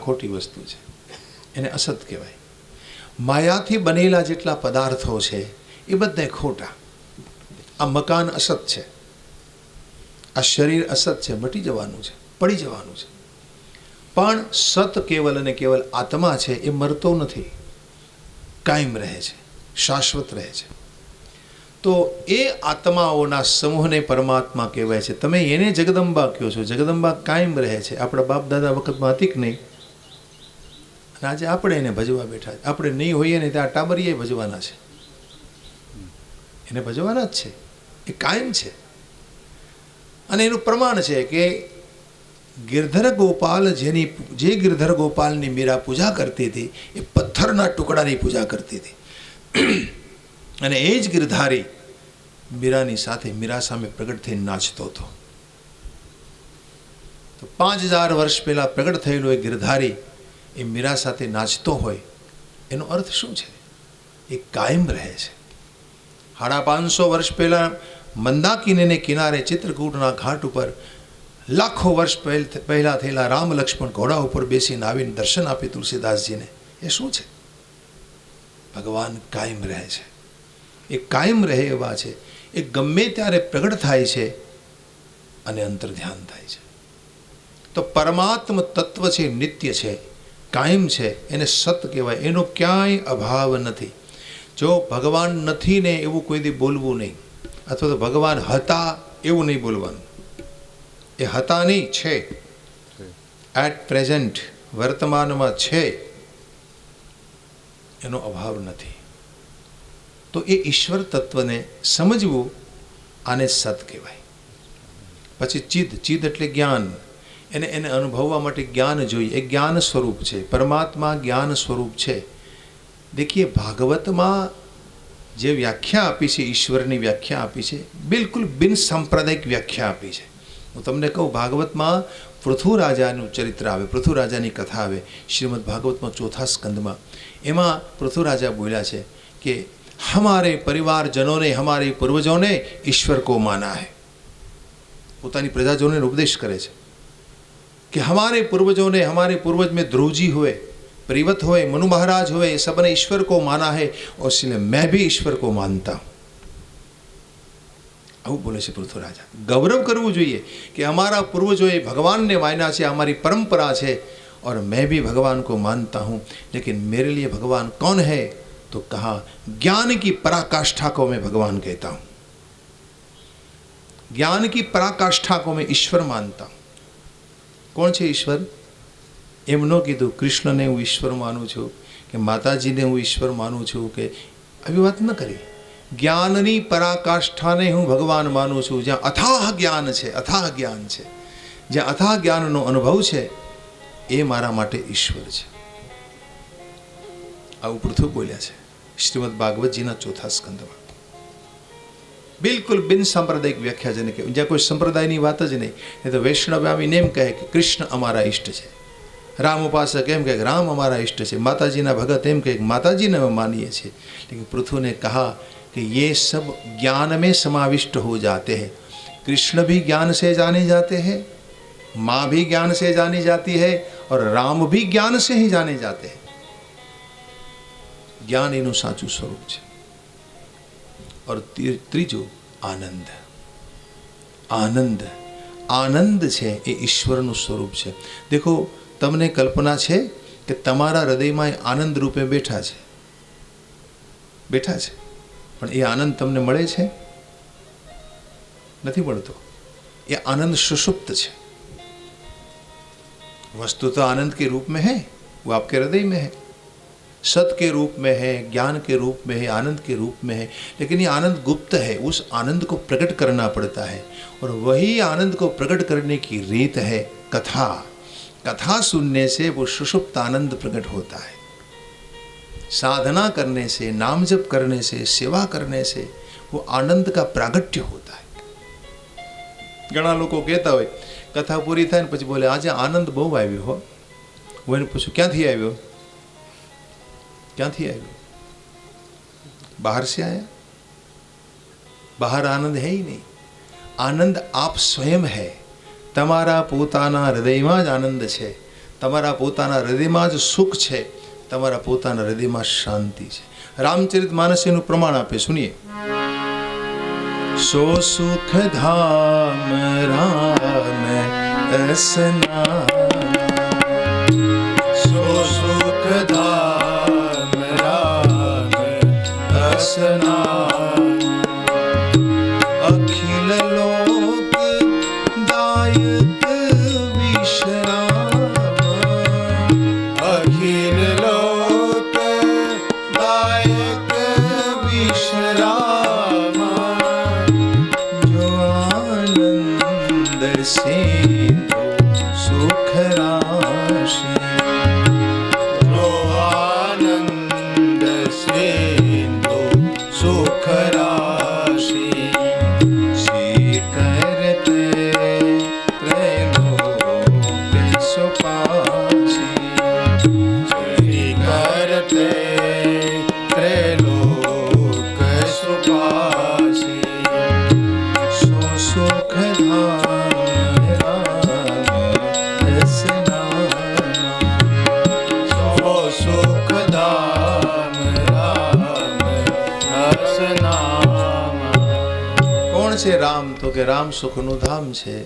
खोटी वस्तु है, एने असत कहेवाय। मायाथी बनेला जेटला पदार्थो छे ए बधाय खोटा। आ मकान असत छे, आ शरीर असत छे, मटी जवानुं छे, पड़ी जवानुं छे। पण सत केवल अने केवल आत्मा छे ए मरतो नथी, कायम रहे छे, शाश्वत रहे छे। तो ए आत्माओना समूहने परमात्मा कहेवाय छे। तमे एने जगदंबा कहो छो। जगदंबा कायम रहे छे। आपણા बाप दादा वखतमां हती के नहीं? आज આપણે એને ભજવા બેઠા છે। આપણે નહીં હોઈએ ને ત્યાં ટાબરીએ ભજવાના છે, એને ભજવાના જ છે, એ કાયમ છે। અને એનું પ્રમાણ છે કે गिरधर गोपाल जे गिरधर गोपाल ની મીરા પૂજા કરતી હતી એ પથ્થરના ટુકડાની પૂજા કરતી હતી। અને એ જ गिरधारी મીરાની સાથે મીરા સામે પ્રગટ થઈને નાચતો હતો। તો 5000 વર્ષ પહેલા પ્રગટ થયેલો એ गिरधारी એ મીરા સાથે નાચતો હોય એનો અર્થ શું છે? એ કાયમ રહે છે। 550 વર્ષ પહેલા મંદાકિનીને કિનારે ચિત્રકૂટના ઘાટ ઉપર લાખો વર્ષ પહેલા થયેલા રામ લક્ષ્મણ ઘોડા ઉપર બેસીને આવીને દર્શન આપી તુલસીદાસજીને, એ શું છે? ભગવાન કાયમ રહે છે। એ કાયમ રહે એવા છે। એ ગમે ત્યારે પ્રગટ થાય છે અને અંતર ધ્યાન થાય છે। તો પરમાત્મ તત્વ છે, નિત્ય છે, કાયમ છે, એને સત કહેવાય। એનો ક્યાંય અભાવ નથી। જો ભગવાન નથી ને એવું કોઈ દી બોલવું નહીં, અથવા તો ભગવાન હતા એવું નહીં બોલવાનું। એ હતા નહીં, છે, એટ પ્રેઝન્ટ, વર્તમાનમાં છે, એનો અભાવ નથી। તો એ ઈશ્વર તત્વને સમજવું આને સત કહેવાય। પછી ચિદ, ચિદ એટલે જ્ઞાન। એને અનુભવવા માટે જ્ઞાન જોઈએ। એ જ્ઞાન સ્વરૂપ છે, પરમાત્મા જ્ઞાન સ્વરૂપ છે। દેખીએ ભાગવતમાં જે વ્યાખ્યા આપી છે, ઈશ્વરની વ્યાખ્યા આપી છે, બિલકુલ બિન સાંપ્રદાયિક વ્યાખ્યા આપી છે। હું તમને કહું, ભાગવતમાં પૃથુ રાજાનું ચરિત્ર આવે, પૃથુ રાજાની કથા આવે શ્રીમદ ભાગવતમાં 4થા સ્કંદમાં। એમાં પૃથુ રાજા બોલ્યા છે કે हमारे परिवारजनों ने, हमारे पूर्वजों ने ईश्वर को माना है। પોતાની પ્રજાજનોને ઉપદેશ કરે છે कि हमारे पूर्वजों ने, हमारे पूर्वज में ध्रुव जी हुए, परिवत हुए, मनु महाराज हुए, सबने ईश्वर को माना है और इसलिए मैं भी ईश्वर को मानता हूँ। આવું બોલે છે પૃથુ રાજા। ગૌરવ કરવું જોઈએ કે અમારા પૂર્વજોએ ભગવાનને માન્યા છે, અમારી પરંપરા છે, और मैं भी भगवान को मानता हूँ। लेकिन मेरे लिए भगवान कौन है? तो कहा ज्ञान की पराकाष्ठा को मैं भगवान कहता हूँ, ज्ञान की पराकाष्ठा को मैं ईश्वर मानता हूँ। કોણ છે ઈશ્વર? એમ ન કીધું કૃષ્ણને હું ઈશ્વર માનું છું, કે માતાજીને હું ઈશ્વર માનું છું, કે આવી વાત ન કરી। જ્ઞાનની પરાકાષ્ઠાને હું ભગવાન માનું છું। જ્યાં અથાહ જ્ઞાન છે, અથાહ જ્ઞાન છે, જ્યાં અથાહ જ્ઞાનનો અનુભવ છે, એ મારા માટે ઈશ્વર છે। આવું પૃથુ બોલ્યા છે શ્રીમદ ભાગવતજીના 4થા સ્કંદમાં। બિલકુલ બિન સાંપ્રદાયિક વ્યાખ્યા જેને કહેવાય, જ્યાં કોઈ સંપ્રદાયની વાત જ નહીં। એ તો વૈષ્ણવ આવીને એમ કહે કે કૃષ્ણ અમારા ઈષ્ટ છે, રામ ઉપાસક એમ કહે કે રામ हमारा इष्ट है, माताजीना भगत एम कहे माताजी ने मानिए छे। लेकिन पृथु ने कहा कि ये सब ज्ञान में समाविष्ट हो जाते हैं। कृष्ण भी ज्ञान से जाने जाते हैं, माँ भी ज्ञान से जानी जाती है, और राम भी ज्ञान से ही जाने जाते हैं। ज्ञान एनु साचू स्वरूप है। और त्रीजो आनंद। आनंद, आनंद है ए ईश्वरનું સ્વરૂપ છે। देखो, તમને કલ્પના છે કે તમારા હૃદયમાં આનંદ રૂપે બેઠા છે, બેઠા છે, પણ એ આનંદ તમને મળે છે? નથી મળતો। એ આનંદ સુષુપ્ત છે। वस्तु तो आनंद के रूप में है, वो आपके हृदय में है, सत के रूप में है, ज्ञान के रूप में है, आनंद के रूप में है। लेकिन ये आनंद गुप्त है। उस आनंद को प्रकट करना पड़ता है, और वही आनंद को प्रकट करने की रीत है कथा। कथा सुनने से वो सुषुप्त आनंद प्रकट होता है। साधना करने से, नाम जप करने से, सेवा करने से वो आनंद का प्रागट्य होता है। घણા લોકો કહેતા હોય કથા પૂરી થાય ને પછી બોલે આજે આનંદ બહુ આવ્યો હો। હું એને પૂછું ક્યાંથી આવ્યો? ક્યાંથી આવ્યો? બહાર से आया? બહાર આનંદ है ही नहीं। आनंद आप स्वयं है। તમારા પોતાના હૃદયમાં જ આનંદ છે। તમારા પોતાના હૃદયમાં જ સુખ છે, તમારા પોતાના હૃદયમાં શાંતિ છે. રામચરિત માનસ એનું પ્રમાણ આપે, સુનિએ. સો સુખ ધામ રામ રસના, સો સુખ ધામ રામ રસના, અખિલ લોક દાયક વિશ્રામ, અખિલ લોક દાયક વિશ્રામ, જો આનંદ સિંધુ સુખ રાશિ, જો આનંદ સિંધુ સુખ રાશિ, શ્રી કરતે ત્રૈલોક સુપાસી, શ્રી કરતે ત્રૈલોક સુપાસી, સો સુખ ધામ રામ રસના, સો સુખ ધામ રામ રસના. કોણ છે રામ? તો કે રામ સુખનું ધામ છે.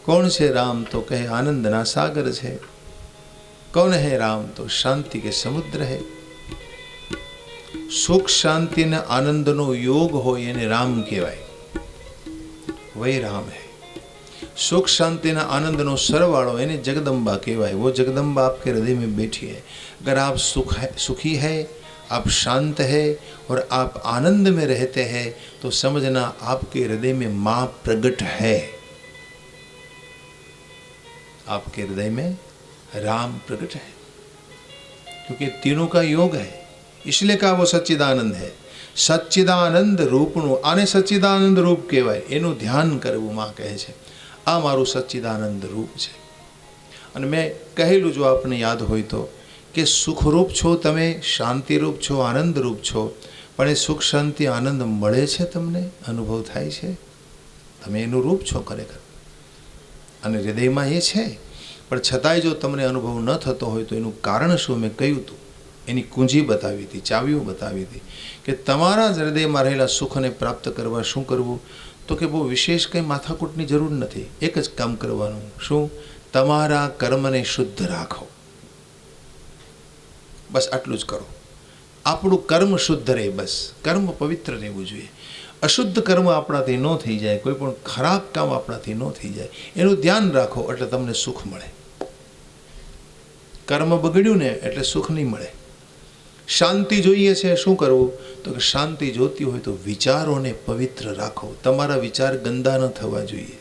કોણ છે રામ? તો કહે આનંદના સાગર છે. कौन है राम? तो शांति के समुद्र है. सुख शांति ने आनंद नो योग हो એને રામ કહેવાય. वही राम है. सुख शांति ना आनंद नो सरवाड़ो એને जगदम्बा कहेवाय. वो जगदम्बा आपके हृदय में बैठी है. अगर आप सुखी है, आप शांत है और आप आनंद में रहते हैं तो समझना आपके हृदय में मां प्रकट है. आपके हृदय में राम प्रकट है, क्योंकि तीनों का योग है. इसलिए कहा वो सच्चिदानंद है. सच्चिदानंद रूपનું, આને સચ્ચિદાનંદ રૂપ કહેવાય. એનું ધ્યાન કરવું માં કહે છે. આ મારું સચ્ચિદાનંદ રૂપ છે. અને મેં કહેલું, જો આપને યાદ હોય તો, કે સુખરૂપ છો તમે, શાંતિરૂપ છો, આનંદરૂપ છો, પણ એ સુખ શાંતિ આનંદ મળે છે, તમને અનુભવ થાય છે, તમે એનું રૂપ છો ખરેખર, અને હૃદયમાં એ છે. પણ છતાંય જો તમને અનુભવ ન થતો હોય તો એનું કારણ શું? મેં કહ્યું હતું, એની કુંજી બતાવી હતી, ચાવીઓ બતાવી હતી, કે તમારા જ હૃદયમાં રહેલા સુખને પ્રાપ્ત કરવા શું કરવું? તો કે બહુ વિશેષ કંઈ માથાકૂટની જરૂર નથી. એક જ કામ કરવાનું. શું? તમારા કર્મને શુદ્ધ રાખો. બસ આટલું જ કરો. આપણું કર્મ શુદ્ધ રહે, બસ કર્મ પવિત્ર રહેવું જોઈએ. અશુદ્ધ કર્મ આપણાથી ન થઈ જાય, કોઈ પણ ખરાબ કામ આપણાથી ન થઈ જાય, એનું ધ્યાન રાખો એટલે તમને સુખ મળે. કર્મ બગડ્યું ને એટલે સુખ નહીં મળે. શાંતિ જોઈએ છે, શું કરવું? તો કે શાંતિ જોતી હોય તો વિચારોને પવિત્ર રાખો. તમારા વિચાર ગંદા ન થવા જોઈએ,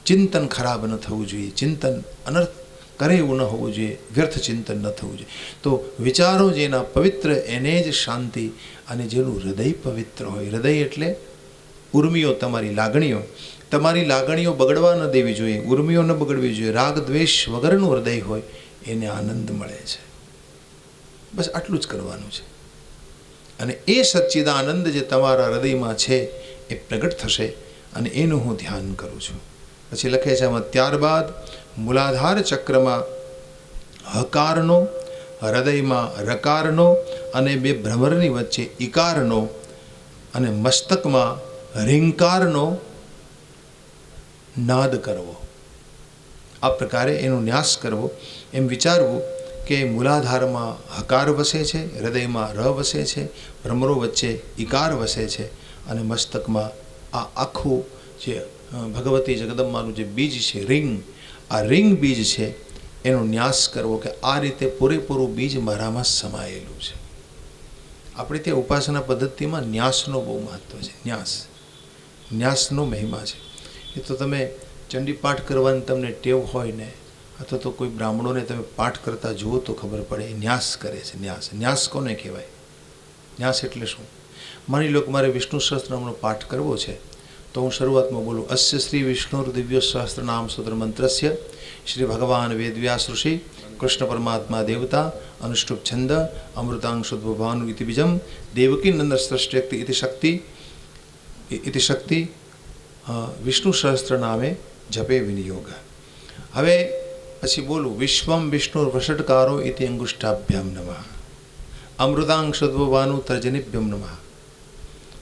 ચિંતન ખરાબ ન થવું જોઈએ, ચિંતન અનર્થ કરે એવું ન હોવું જોઈએ, વ્યર્થ ચિંતન ન થવું જોઈએ. તો વિચારો જેના પવિત્ર એને જ શાંતિ. અને જેનું હૃદય પવિત્ર હોય, હૃદય એટલે ઉર્મિઓ, તમારી લાગણીઓ બગડવા ન દેવી જોઈએ, ઉર્મિઓ ન બગડવી જોઈએ. રાગ દ્વેષ વગરનું હૃદય હોય એને આનંદ મળે છે. બસ આટલું જ કરવાનું છે. અને એ સચ્ચિદાનંદ જે તમારા હૃદયમાં છે એ પ્રગટ થશે, અને એનું હું ધ્યાન કરું છું. પછી લખે છે આમાં, ત્યારબાદ મૂલાધાર ચક્રમાં હકારનો, હૃદયમાં રકારનો, અને બે ભ્રમરની વચ્ચે ઈકારનો, અને મસ્તકમાં રીંકારનો નાદ કરવો. આ પ્રકારે એનો ન્યાસ કરવો. એમ વિચારવું કે મૂલાધારમાં હકાર વસે છે, હૃદયમાં ર વસે છે, ભ્રમરો વચ્ચે ઈકાર વસે છે, અને મસ્તકમાં આ આખું જે ભગવતી જગદંબાનું જે બીજ છે રિંગ, આ રિંગ બીજ છે, એનો ન્યાસ કરવો કે આ રીતે પૂરેપૂરું બીજ મારામાં સમાયેલું છે. આપણે ત્યાં ઉપાસના પદ્ધતિમાં ન્યાસનો બહુ મહત્ત્વ છે. ન્યાસનો મહિમા છે. એ તો તમે ચંડી પાઠ કરવાની તમને ટેવ હોય ને, અથવા તો કોઈ બ્રાહ્મણોને તમે પાઠ કરતા જુઓ તો ખબર પડે એ ન્યાસ કરે છે. ન્યાસ કોને કહેવાય? ન્યાસ એટલે શું? માની લો કે મારે વિષ્ણુ સહસ્ત્રનામનો પાઠ કરવો છે, તો હું શરૂઆતમાં બોલું, અસ્ય શ્રી વિષ્ણુર દિવ્ય સહસ્ત્ર નામ સૂત્ર મંત્રસ્ય શ્રી ભગવાન વેદવ્યાસ ઋષિ કૃષ્ણ પરમાત્મા દેવતા અનુષ્ટુપ છંદ અમૃતાંશુદ્ભાનુ ઇતિ બીજમ દેવકી નંદ સ્રષ્ટેક્તિ ઇતિ શક્તિ વિષ્ણુ સહસ્ત્ર નામે જપે વિનિયોગ. હવે પછી બોલું વિશ્વમ વિષ્ણુ વષટકારો ઇતિ અંગુષ્ઠાભ્યામ નમઃ અમૃતાંશુદ્ભવાનું તર્જનીભ્યમ નમઃ.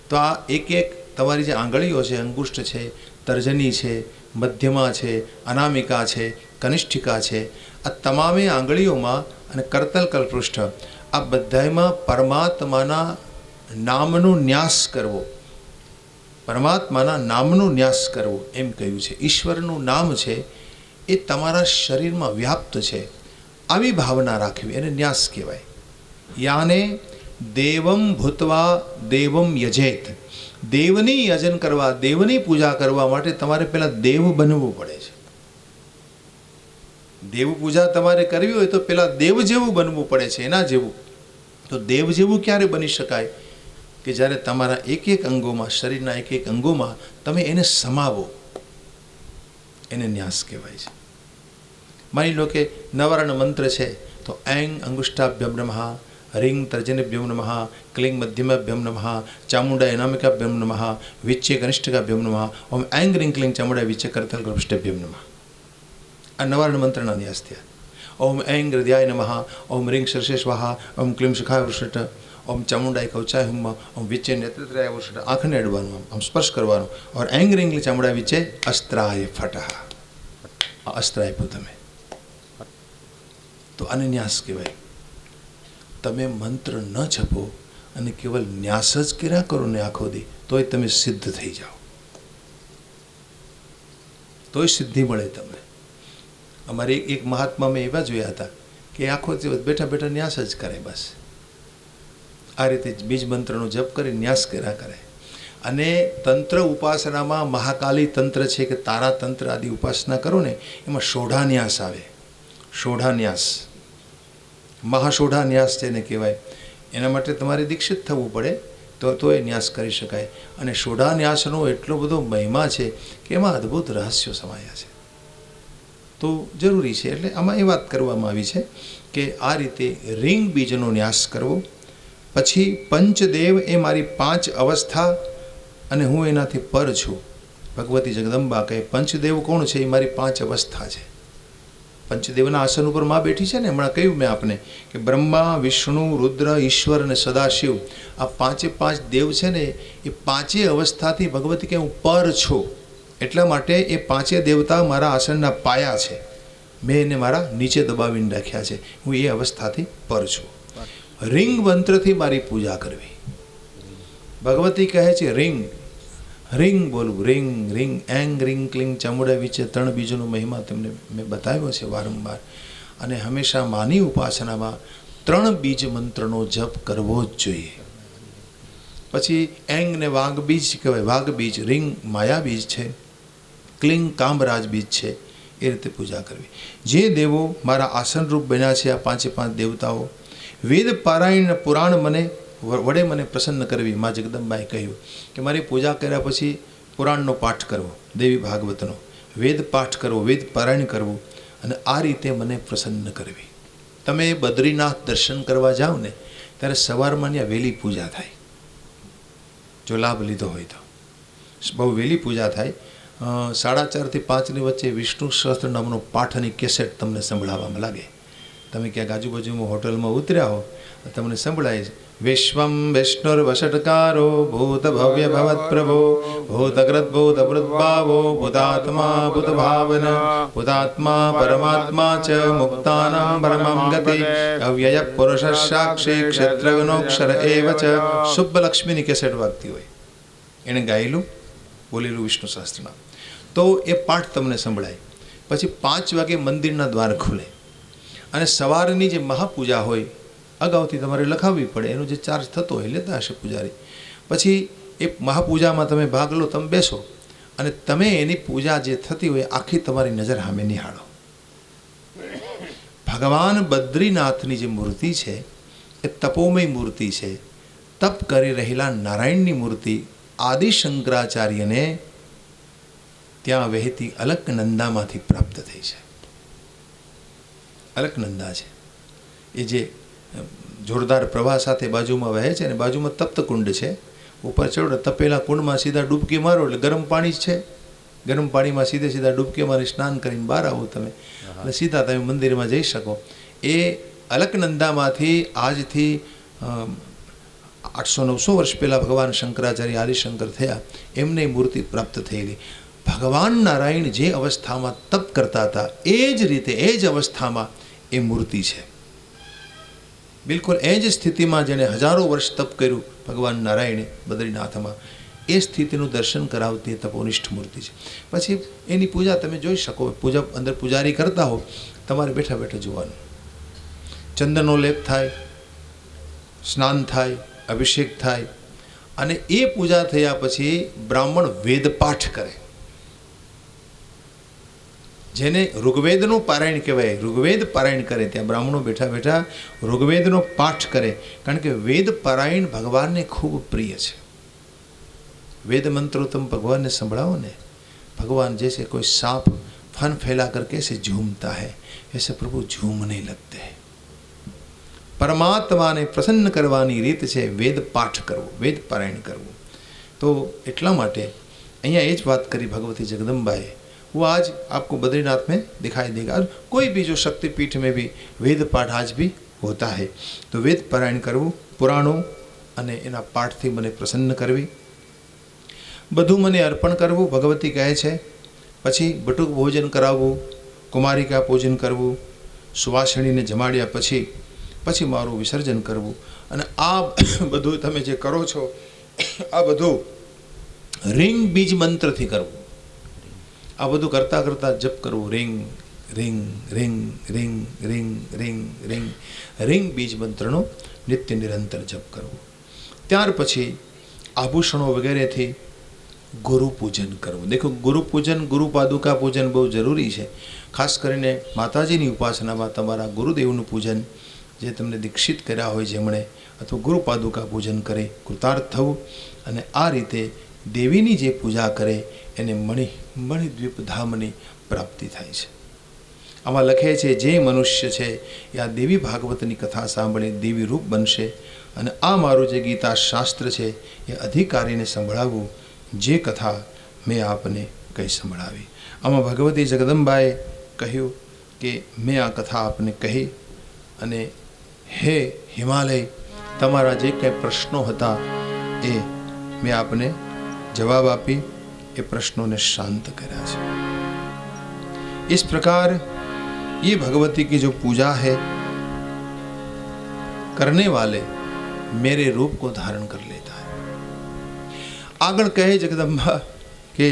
તો આ એક એક તમારી જે આંગળીઓ છે, અંગુષ્ઠ છે, તર્જની છે, મધ્યમા છે, અનામિકા છે, કનિષ્ઠિકા છે, આ તમામે આંગળીઓમાં અને કરતલ કલ્પૃષ્ઠ આ બધામાં પરમાત્માના નામનો ન્યાસ કરવો, પરમાત્માના નામનો ન્યાસ કરવો એમ કહ્યું છે. ઈશ્વરનું નામ છે એ તમારા શરીરમાં વ્યાપ્ત છે, આવી ભાવના રાખવી એને ન્યાસ કહેવાય. યાને દેવમ ભૂતવા દેવમ યજેત. દેવની યજન કરવા, દેવની પૂજા કરવા માટે તમારે પહેલાં દેવ બનવું પડે છે. દેવ પૂજા તમારે કરવી હોય તો પહેલાં દેવ જેવું બનવું પડે છે, એના જેવું. તો દેવ જેવું ક્યારે બની શકાય? કે જ્યારે તમારા એક એક અંગોમાં, શરીરના એક એક અંગોમાં તમે એને સમાવો, એને ન્યાસ કહેવાય છે. માની લો કે નવરણ મંત્ર છે તો એંગ અંગુષ્ઠાભ્યમ નમઃ, રીંગ તર્જનેભ્યમ નમઃ, ક્લિંગ મધ્યમાભ્યમ નમઃ, ચામુંડા અનામિકાભ્યમ નમઃ, વિચ્ચે કનિષ્ઠિકાભ્યમ નમઃ, ઓમ એંગ રીંગ ક્લિંગ ચામુંડા વિચ્ચે કરતલ કલ્પૃષ્ઠભ્યમ નમઃ. આ નવરણ મંત્રના ન્યાસ થયા. ઓમ એંગ હૃદયાય નમઃ, ઓમ રીંગ શર્ષે સ્વાહા, ઓમ ક્લીમ શિખાય વૃષટ, ઓમ ચામુંડાય કવચાય હુમ, ઓમ વિચ્ચે નેત્રત્રય વૃષટ. આંખને અડવાનું, આમ સ્પર્શ કરવાનો. ઓર એંગ રીંગ ચામુંડા વિચ્ચે અસ્ત્રાય ફટઃ. આ અસ્ત્ર આપ્યું તમે તો આને ન્યાસ કહેવાય. તમે મંત્ર ન જપો અને કેવલ ન્યાસ જ કર્યા કરો ને આખો દી, તોય તમે સિદ્ધ થઈ જાઓ, તોય સિદ્ધિ મળે તમને. અમારે એક મહાત્મા મેં એવા જોયા હતા કે આખો દિવસ બેઠા બેઠા ન્યાસ જ કરે, બસ આ રીતે બીજ મંત્રનો જપ કરી ન્યાસ કર્યા કરે. અને તંત્ર ઉપાસનામાં મહાકાલી તંત્ર છે કે તારા તંત્ર આદિ ઉપાસના કરો ને, એમાં સોઢાન્યાસ આવે. સોઢાન્યાસ, મહાસોઢાન્યાસ જેને કહેવાય. એના માટે તમારે દીક્ષિત થવું પડે તો એ ન્યાસ કરી શકાય. અને સોઢાન્યાસનો એટલો બધો મહિમા છે કે એમાં અદ્ભુત રહસ્યો સમાયા છે, તો જરૂરી છે. એટલે આમાં એ વાત કરવામાં આવી છે કે આ રીતે રીંગ બીજનો ન્યાસ કરવો. પછી પંચદેવ એ મારી 5 અવસ્થા અને હું એનાથી પર છું. ભગવતી જગદંબા કહે પંચદેવ કોણ છે? એ મારી 5 અવસ્થા છે. પંચદેવના આસન ઉપર માં બેઠી છે ને, હમણાં કહ્યું મેં આપને કે બ્રહ્મા, વિષ્ણુ, રુદ્ર, ઈશ્વર અને સદાશિવ, આ 5 દેવ છે ને, એ 5 અવસ્થાથી ભગવતી કે હું પર છું. એટલા માટે એ 5 દેવતા મારા આસનના પાયા છે. મેં એને મારા નીચે દબાવીને રાખ્યા છે. હું એ અવસ્થાથી પર છું. રિંગ મંત્રથી મારી પૂજા કરવી. ભગવતી કહે છે રિંગ, રિંગ બોલવું, ring ring એંગ ring cling Chamunda વિશે 3 બીજોનો મહિમા તમને મેં બતાવ્યો છે વારંવાર. અને હંમેશા માની ઉપાસનામાં 3 બીજ મંત્રનો જપ કરવો જ જોઈએ. પછી એંગને વાઘ બીજ કહેવાય, વાઘ બીજ. રિંગ માયા બીજ છે, ક્લિંગ કામરાજ બીજ છે. એ રીતે પૂજા કરવી. જે દેવો મારા આસનરૂપ બન્યા છે, આ 5 દેવતાઓ, વેદ પારાયણ પુરાણ વડે મને પ્રસન્ન કરવી. મા જગદંબાએ કહ્યું કે મારી પૂજા કર્યા પછી પુરાણનો પાઠ કરવો, દેવી ભાગવતનો વેદ પાઠ કરવો, વેદ પારાયણ કરવું, અને આ રીતે મને પ્રસન્ન કરવી. તમે બદ્રીનાથ દર્શન કરવા જાઓ ને, ત્યારે સવારમાં ત્યાં વહેલી પૂજા થાય. જો લાભ લીધો હોય તો બહુ વહેલી પૂજા થાય. 4:30 થી 5ની વચ્ચે વિષ્ણુ સહસ્ત્ર નામનો પાઠની કેસેટ તમને સંભળાવવામાં લાગે. તમે ક્યાંક આજુબાજુમાં હોટલમાં ઉતર્યા હો, તમને સંભળાય છે વિશ્વમ વિષ્ણુર્વષટકારો ભૂત ભવ્ય ભવત પ્રભો ભૂતગ્રત ભૂત ભૃતભાવો ભૂતાત્મા ભૂતભાવન ભૂતાત્મા પરમાત્મા ચ મુક્તાનાં પરમં ગતિ અવ્યય પુરુષ સાક્ષી ક્ષેત્રજ્ઞોક્ષર એવ ચ. શુભલક્ષ્મીની કેસેટ વાગતી હોય, એણે ગાયેલું બોલેલું વિષ્ણુ સહસ્ત્રનામ, તો એ પાઠ તમને સંભળાય. પછી 5 વાગે મંદિરના દ્વાર ખુલે અને સવારની જે મહાપૂજા હોય અગાઉથી તમારે લખાવવી પડે. એનો જે ચાર્જ થતો હોય લેતા હશે પૂજારી. પછી એ મહાપૂજામાં તમે ભાગ લો, તમે બેસો અને તમે એની પૂજા જે થતી હોય આખી તમારી નજર સામે નિહાળો. ભગવાન બદ્રીનાથની જે મૂર્તિ છે એ તપોમય મૂર્તિ છે. તપ કરી રહેલા નારાયણની મૂર્તિ આદિ શંકરાચાર્યને ત્યાં વહેતી અલકનંદામાંથી પ્રાપ્ત થઈ છે. અલકનંદા છે એ જે જોરદાર પ્રવાહ સાથે બાજુમાં વહે છે, અને બાજુમાં તપ્ત કુંડ છે. ઉપર ચડો તપેલા કુંડમાં સીધા ડૂબકી મારો એટલે ગરમ પાણી જ છે. ગરમ પાણીમાં સીધા ડૂબકી મારી સ્નાન કરીને બહાર આવો તમે અને સીધા તમે મંદિરમાં જઈ શકો. એ અલકનંદામાંથી આજથી 800-900 વર્ષ પહેલાં ભગવાન શંકરાચાર્ય આદિશંકર થયા, એમને મૂર્તિ પ્રાપ્ત થયેલી. ભગવાન નારાયણ જે અવસ્થામાં તપ કરતા હતા એ જ રીતે એ જ અવસ્થામાં એ મૂર્તિ છે. બિલકુલ એ જ સ્થિતિમાં જેણે હજારો વર્ષ તપ કર્યું ભગવાન નારાયણે બદ્રીનાથમાં, એ સ્થિતિનું દર્શન કરાવતી તપોનિષ્ઠ મૂર્તિ છે. પછી એની પૂજા તમે જોઈ શકો. પૂજા અંદર પૂજારી કરતા હો, તમારે બેઠા બેઠા જોવાનું. ચંદનનો લેપ થાય, સ્નાન થાય, અભિષેક થાય, અને એ પૂજા થયા પછી બ્રાહ્મણ વેદપાઠ કરે, જેને ઋગ્વેદનું પારાયણ કહેવાય. ઋગ્વેદ પારાયણ કરે. ત્યાં બ્રાહ્મણો બેઠા બેઠા ઋગ્વેદનો પાઠ કરે, કારણ કે વેદ પારાયણ ભગવાનને ખૂબ પ્રિય છે. वेद मंत्रों तुम भगवान ने संभળાવો ने, भगवान जैसे कोई सांप फन फैलाकर कैसे झूमता है, ऐसे प्रभु झूमने लगते हैं. परमात्मा ने प्रसन्न करवानी રીત છે વેદ પાઠ કરવો, વેદ પારાયણ કરવું. તો એટલા માટે અહીંયા એ જ વાત કરી ભગવતી जगदम्बाए. वो आज आपको बद्रीनाथ में दिखाई देगा. और कोई भी जो शक्तिपीठ में भी वेद पाठ आज भी होता है. तो वेद पारायण करવું, પુરાણો અને એના પાઠથી મને પ્રસન્ન કરવી, બધું મને અર્પણ કરવું, ભગવતી કહે છે. પછી બટુક ભોજન કરાવવું, કુમારિકા પૂજન કરવું, સુવાસિણીને જમાડ્યા પછી પછી મારું વિસર્જન કરવું. અને આ બધું તમે જે કરો છો આ બધું રિંગ બીજ મંત્રથી કરવું. આ બધું કરતાં કરતાં જપ કરવું. Ring ring ring ring ring ring ring ring બીજ મંત્રનો નિત્ય નિરંતર જપ કરવો. ત્યાર પછી આભૂષણો વગેરેથી ગુરુ પૂજન કરવું. દેખો, ગુરુ પૂજન, ગુરુ પાદુકા પૂજન બહુ જરૂરી છે. ખાસ કરીને માતાજીની ઉપાસનામાં તમારા ગુરુદેવનું પૂજન, જે તમને દીક્ષિત કર્યા હોય જેમણે, અથવા ગુરુ પાદુકા પૂજન કરે, કૃતાર્થ થવું. અને આ રીતે દેવીની જે પૂજા કરે એને મણિદ્વીપ ધામની પ્રાપ્તિ થાય છે. આમાં લખે છે જે મનુષ્ય છે એ આ દેવી ભાગવતની કથા સાંભળે દેવી રૂપ બનશે. અને આ મારું જે ગીતા શાસ્ત્ર છે એ અધિકારીને સંભળાવવું, જે કથા મેં આપને કહી સંભળાવી. આમાં ભગવતી જગદંબાએ કહ્યું કે મેં આ કથા આપને કહી, અને હે હિમાલય, તમારા જે કંઈ પ્રશ્નો હતા એ મેં આપને જવાબ આપી, એ પ્રશ્નોને શાંત કર્યા છે. इस प्रकार ये भगवती की जो पूजा है, करने वाले मेरे रूप को धारण कर लेता है. આગળ કહે જગદંબા કે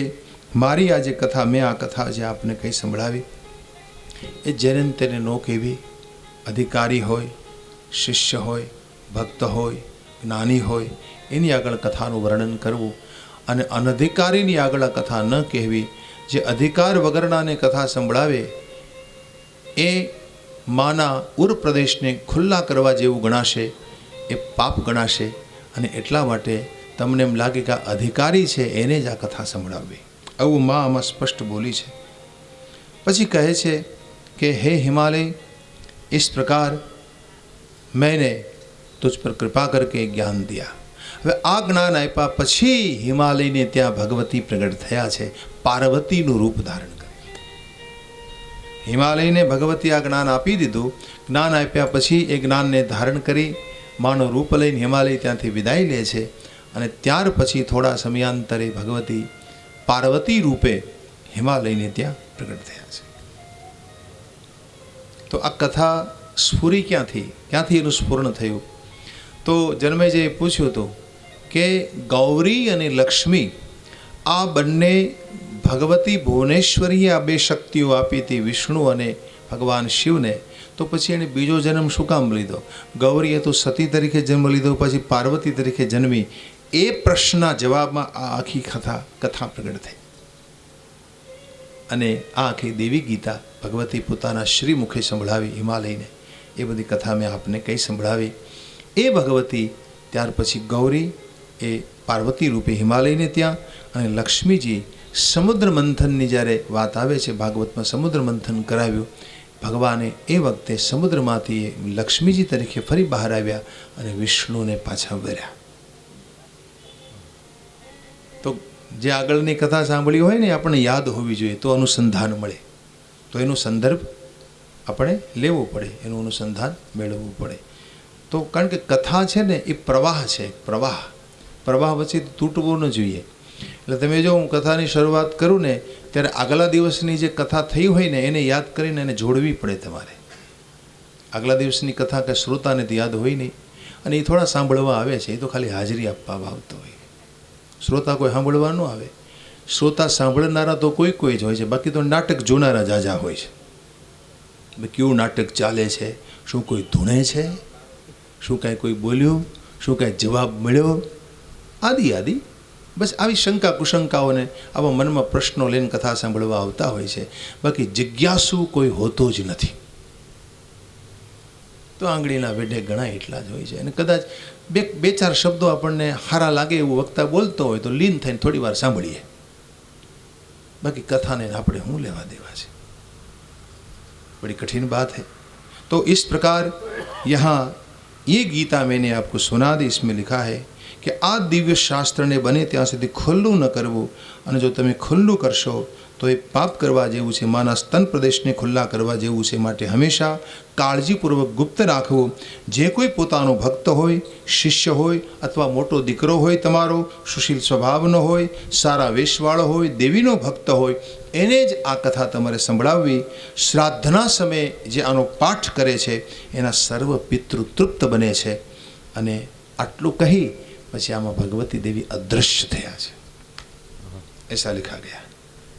મારી આ જે કથા, મેં આ કથા જે આપને કંઈ સંભળાવી, એ જેને તેને નો કહેવી. અધિકારી હોય, શિષ્ય હોય, ભક્ત હોય, જ્ઞાની હોય, એની આગળ કથાનું વર્ણન કરવું, અને અનધિકારીની આગળ આ કથા ન કહેવી. જે અધિકાર વગરનાને કથા સંભળાવે એ માના ઉર પ્રદેશને ખુલ્લા કરવા જેવું ગણાશે, એ પાપ ગણાશે. અને એટલા માટે તમને એમ લાગે કે આ અધિકારી છે એને જ આ કથા સંભળાવવી, આવું મા આમાં સ્પષ્ટ બોલી છે. પછી કહે છે કે હે હિમાલય, इस प्रकार मैंने तुझ पर कृपा करके ज्ञान दिया. હવે આ જ્ઞાન આપ્યા પછી હિમાલયને ત્યાં ભગવતી પ્રગટ થયા છે, પાર્વતીનું રૂપ ધારણ કરી. હિમાલયને ભગવતી આ જ્ઞાન આપી દીધું. જ્ઞાન આપ્યા પછી એ જ્ઞાનને ધારણ કરી માનું રૂપ લઈને હિમાલય ત્યાંથી વિદાય લે છે. અને ત્યાર પછી થોડા સમયાંતરે ભગવતી પાર્વતી રૂપે હિમાલયને ત્યાં પ્રગટ થયા છે. તો આ કથા સ્ફુરી ક્યાંથી એનું સ્ફુરણ થયું? તો જન્મેજયે પૂછ્યું હતું કે ગૌરી અને લક્ષ્મી આ બંને ભગવતી ભુવનેશ્વરીએ આ બે શક્તિઓ આપી હતી વિષ્ણુ અને ભગવાન શિવને. તો પછી એને બીજો જન્મ શું કામ લીધો? ગૌરીએ તો સતી તરીકે જન્મ લીધો, પછી પાર્વતી તરીકે જન્મી. એ પ્રશ્નના જવાબમાં આ આખી કથા પ્રગટ થઈ. અને આ આખી દેવી ગીતા ભગવતી પોતાના શ્રી મુખે સંભળાવી હિમાલયને. એ બધી કથા મેં આપને કંઈ સંભળાવી. એ ભગવતી ત્યાર પછી ગૌરી એ પાર્વતી રૂપે હિમાલયને ત્યાં, અને લક્ષ્મીજી સમુદ્ર મંથનની જ્યારે વાત આવે છે ભાગવતમાં, સમુદ્ર મંથન કરાવ્યું ભગવાને. એ વખતે સમુદ્રમાંથી લક્ષ્મીજી તરીકે ફરી બહાર આવ્યા અને વિષ્ણુને પાછા વર્યા. તો જે આગળની કથા સાંભળી હોય ને આપણને યાદ હોવી જોઈએ, તો અનુસંધાન મળે, તો એનો સંદર્ભ આપણે લેવો પડે, એનું અનુસંધાન મેળવવું પડે. તો કારણ કે કથા છે ને એ પ્રવાહ છે, પ્રવાહ પછી તૂટવો ન જોઈએ. એટલે તમે જો હું કથાની શરૂઆત કરું ને ત્યારે આગલા દિવસની જે કથા થઈ હોય ને એને યાદ કરીને એને જોડવી પડે તમારે. આગલા દિવસની કથા કે શ્રોતાને તો યાદ હોય નહીં, અને એ થોડા સાંભળવા આવે છે, એ તો ખાલી હાજરી આપવા આવતો હોય. શ્રોતા કોઈ સાંભળવા ન આવે. શ્રોતા સાંભળનારા તો કોઈ જ હોય છે, બાકી તો નાટક જોનારા જાજા હોય છે. કેવું નાટક ચાલે છે, શું કોઈ ધૂણે છે, શું કાંઈ કોઈ બોલ્યું, શું કાંઈ જવાબ મળ્યો, આદિ બસ આવી શંકા કુશંકાઓને આવા મનમાં પ્રશ્નો લઈને કથા સાંભળવા આવતા હોય છે. બાકી જિજ્ઞાસુ કોઈ હોતો જ નથી. તો આંગળીના વેઢે ઘણા એટલા જ હોય છે. અને કદાચ બે ચાર શબ્દો આપણને સારા લાગે એવું વક્તા બોલતો હોય તો લીન થઈને થોડી વાર સાંભળીએ, બાકી કથાને આપણે શું લેવા દેવા છે. बड़ी कठिन बात है. तो इस प्रकार यहाँ ये गीता मैंने आपको सुना दी. इसमें लिखा है कि आ दिव्य शास्त्र ने बने ત્યાં સુધી ખુલ્લું ન કરવું, અને જો તમે ખુલ્લું કરશો તો એ પાપ કરવા જેવું છે. માના સ્તન પ્રદેશને ખુલ્લા કરવા જેવું છે. માટે હંમેશા કાળજીપૂર્વક ગુપ્ત રાખવું. જે કોઈ પોતાનો ભક્ત હોય, શિષ્ય હોય, અથવા મોટો દીકરો હોય, તમારો સુશીલ સ્વભાવનો હોય, સારા વેશવાળો હોય, દેવીનો ભક્ત હોય, એને જ આ કથા તમારે સંભળાવવી. શ્રાદ્ધના સમયે જે આનો પાઠ કરે છે એના સર્વ પિતૃ તૃપ્ત બને છે. અને આટલું કહી પછી આમાં ભગવતી દેવી અદૃશ્ય થયા છે, એસા लिखा गया.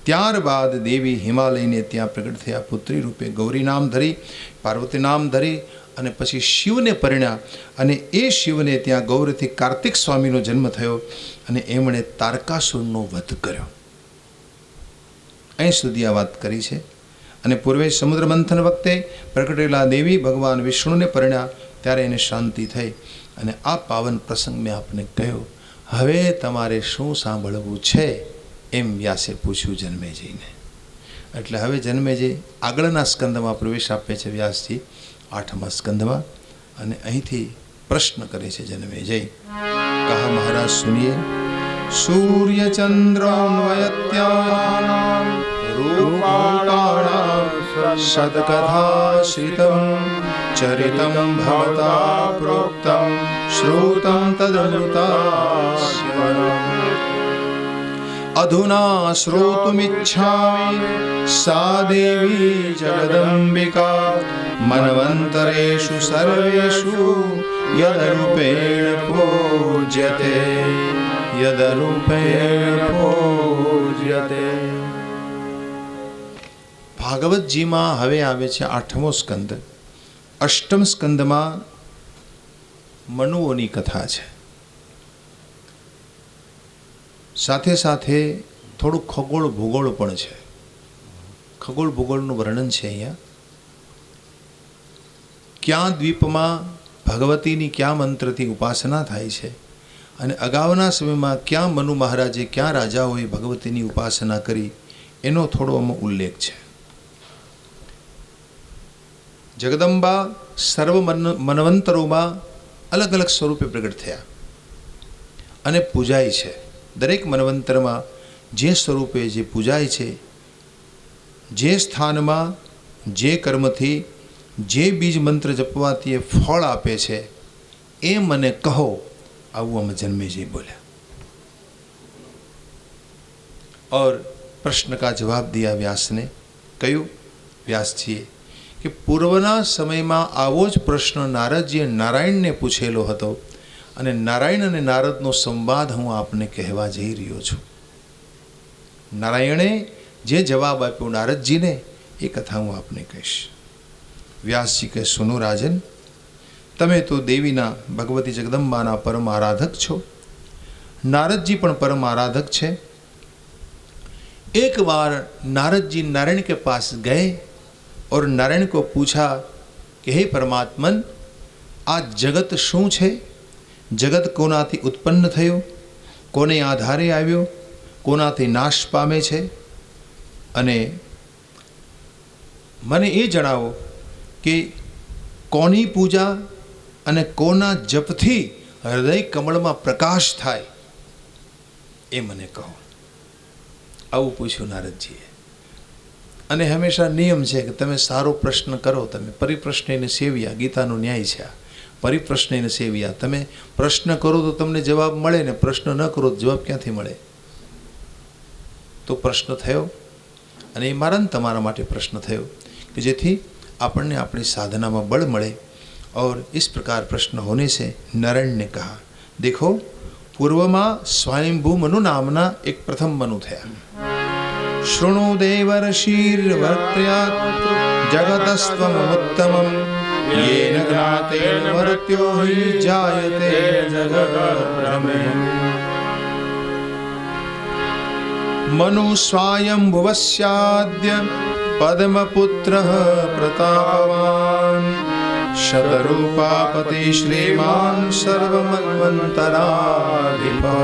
ત્યારબાદ દેવી હિમાલયને ત્યાં પ્રગટ થયા. પુત્રી રૂપે ગૌરી નામ ધરી, પાર્વતી નામ ધરી, અને પછી શિવને પરિણ્યા. અને એ શિવને ત્યાં ગૌરથી કાર્તિક સ્વામીનો જન્મ થયો, અને એમણે તારકાસુરનો વધ કર્યો. અહીં સુધી આ વાત કરી છે. અને પૂર્વે સમુદ્ર મંથન વખતે પ્રગટેલા દેવી ભગવાન વિષ્ણુને પરિણ્યા, ત્યારે એને શાંતિ થઈ. અને આ પાવન પ્રસંગ મેં આપને કહ્યો. હવે તમારે શું સાંભળવું છે એમ વ્યાસે પૂછ્યું જન્મેજયને. એટલે હવે જન્મેજય આગળના સ્કંદમાં પ્રવેશ આપે છે વ્યાસજી, 8મા સ્કંદમાં. અને અહીંથી પ્રશ્ન કરે છે જન્મેજય. કહા મહારાજ સુનિए. सूर्य चंद्रान्वयत्यानां रूपाणां सत्कथाश्रितं चरितं भवता प्रोक्तं श्रुतं तदमृतास्वरम् अधुना श्रोतुमिच्छामि सा देवी जगदम्बिका मनवन्तरेषु सर्वेषु यदरूपेण पूज्यते यदरूपेण पूज्यते. ભાગવતજીમાં હવે આવે છે 8મો સ્કંદ. 8મ સ્કંદમાં મનુઓની કથા છે. સાથે સાથે થોડું ખગોળ ભૂગોળ પણ છે. ખગોળ ભૂગોળનું વર્ણન છે અહીંયા. ક્યાં દ્વીપમાં ભગવતીની ક્યાં મંત્રથી ઉપાસના થાય છે, અને અગાઉના સમયમાં ક્યાં મનુ મહારાજે ક્યાં રાજાઓએ ભગવતીની ઉપાસના કરી એનો થોડો આમાં ઉલ્લેખ છે. જગદંબા સર્વ મનવંતરોમાં અલગ અલગ સ્વરૂપે પ્રગટ થયા અને પૂજાય છે. દરેક મનવંતરમાં જે સ્વરૂપે જે પૂજાય છે, જે સ્થાનમાં જે કર્મથી જે બીજ મંત્ર જપવાથી એ ફળ આપે છે, એ મને કહો. આવું અમે જન્મેજય બોલ્યા. और प्रश्न का जवाब दिया व्यास ने. कયું વ્યાસજીએ કે પૂર્વના સમયમાં આવો જ પ્રશ્ન નારદજીએ નારાયણને પૂછેલો હતો, અને નારાયણ અને નારદનો સંવાદ હું આપને કહેવા જઈ રહ્યો છું. નારાયણે જે જવાબ આપ્યો નારદજીને એ કથા હું આપને કહીશ. વ્યાસજી કહે, સુનો રાજન, તમે તો દેવીના ભગવતી જગદંબાના પરમ આરાધક છો. नारद जी पण परम आराधक छे. एक बार नारद जी नारायण के पास गए और नारायण को पूछा कि हे परमात्मन, आ जगत शू छे? जगत कोनाथी उत्पन्न थयो, कोने आधारे आव्यो, कोनाथी नाश पामे छे? अने मने ए जणावो कि कोनी पूजा अने कोना जपथी हृदय कमल में प्रकाश थाय, ए मने कहो. આવું પૂછ્યું નારદજીએ. અને હંમેશા નિયમ છે કે તમે સારો પ્રશ્ન કરો, તમે પરિપ્રશ્નને સેવ્યા, ગીતાનો ન્યાય છે આ, પરિપ્રશ્નને સેવ્યા. તમે પ્રશ્ન કરો તો તમને જવાબ મળે ને પ્રશ્ન ન કરો તો જવાબ ક્યાંથી મળે? તો પ્રશ્ન થયો, અને એ મારા ને તમારા માટે પ્રશ્ન થયો कि जेथी આપણને अपनी साधना में बल મળે. और इस प्रकार प्रश्न होने से नारायण ने कहा, देखो पूर्व में स्वयंभू मनु नामना एक प्रथम मनु थे. शृणु देवर्षिर्वर्त्यात् जगतस्त्वमुत्तमम् येन ज्ञातेन मर्त्यो हि जायते जगद्भ्रमे. मनु स्वयंभुवस्याद्य पद्मपुत्रः प्रतापवान् शतरूपापति श्रीमान् सर्वमन्वन्तराधिपः.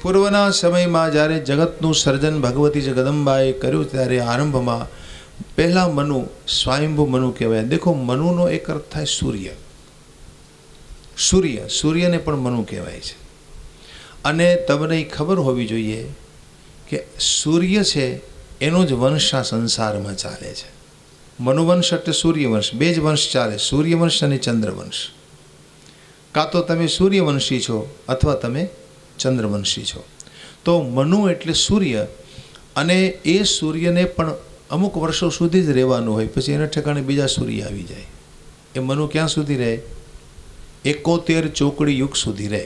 પૂર્વના સમયમાં જ્યારે જગતનું સર્જન ભગવતી જગદંબાએ કર્યું ત્યારે આરંભમાં પહેલા મનુ સ્વયંભૂ મનુ કહેવાય. દેખો, મનુનો એક અર્થ થાય સૂર્ય. સૂર્યને પણ મનુ કહેવાય છે. અને તમને ખબર હોવી જોઈએ કે સૂર્ય છે એનો જ વંશ આ સંસારમાં ચાલે છે. મનુવંશ એટલે સૂર્યવંશ, બે જ વંશ ચાલે, સૂર્યવંશ અને ચંદ્રવંશ. કાં તો તમે સૂર્યવંશી છો અથવા તમે ચંદ્રવંશી છો. તો મનુ એટલે સૂર્ય, અને એ સૂર્યને પણ અમુક વર્ષો સુધી જ રહેવાનું હોય, પછી એના ઠેકાણે બીજા સૂર્ય આવી જાય. એ મનુ ક્યાં સુધી રહે? 71 ચોકડી યુગ સુધી રહે.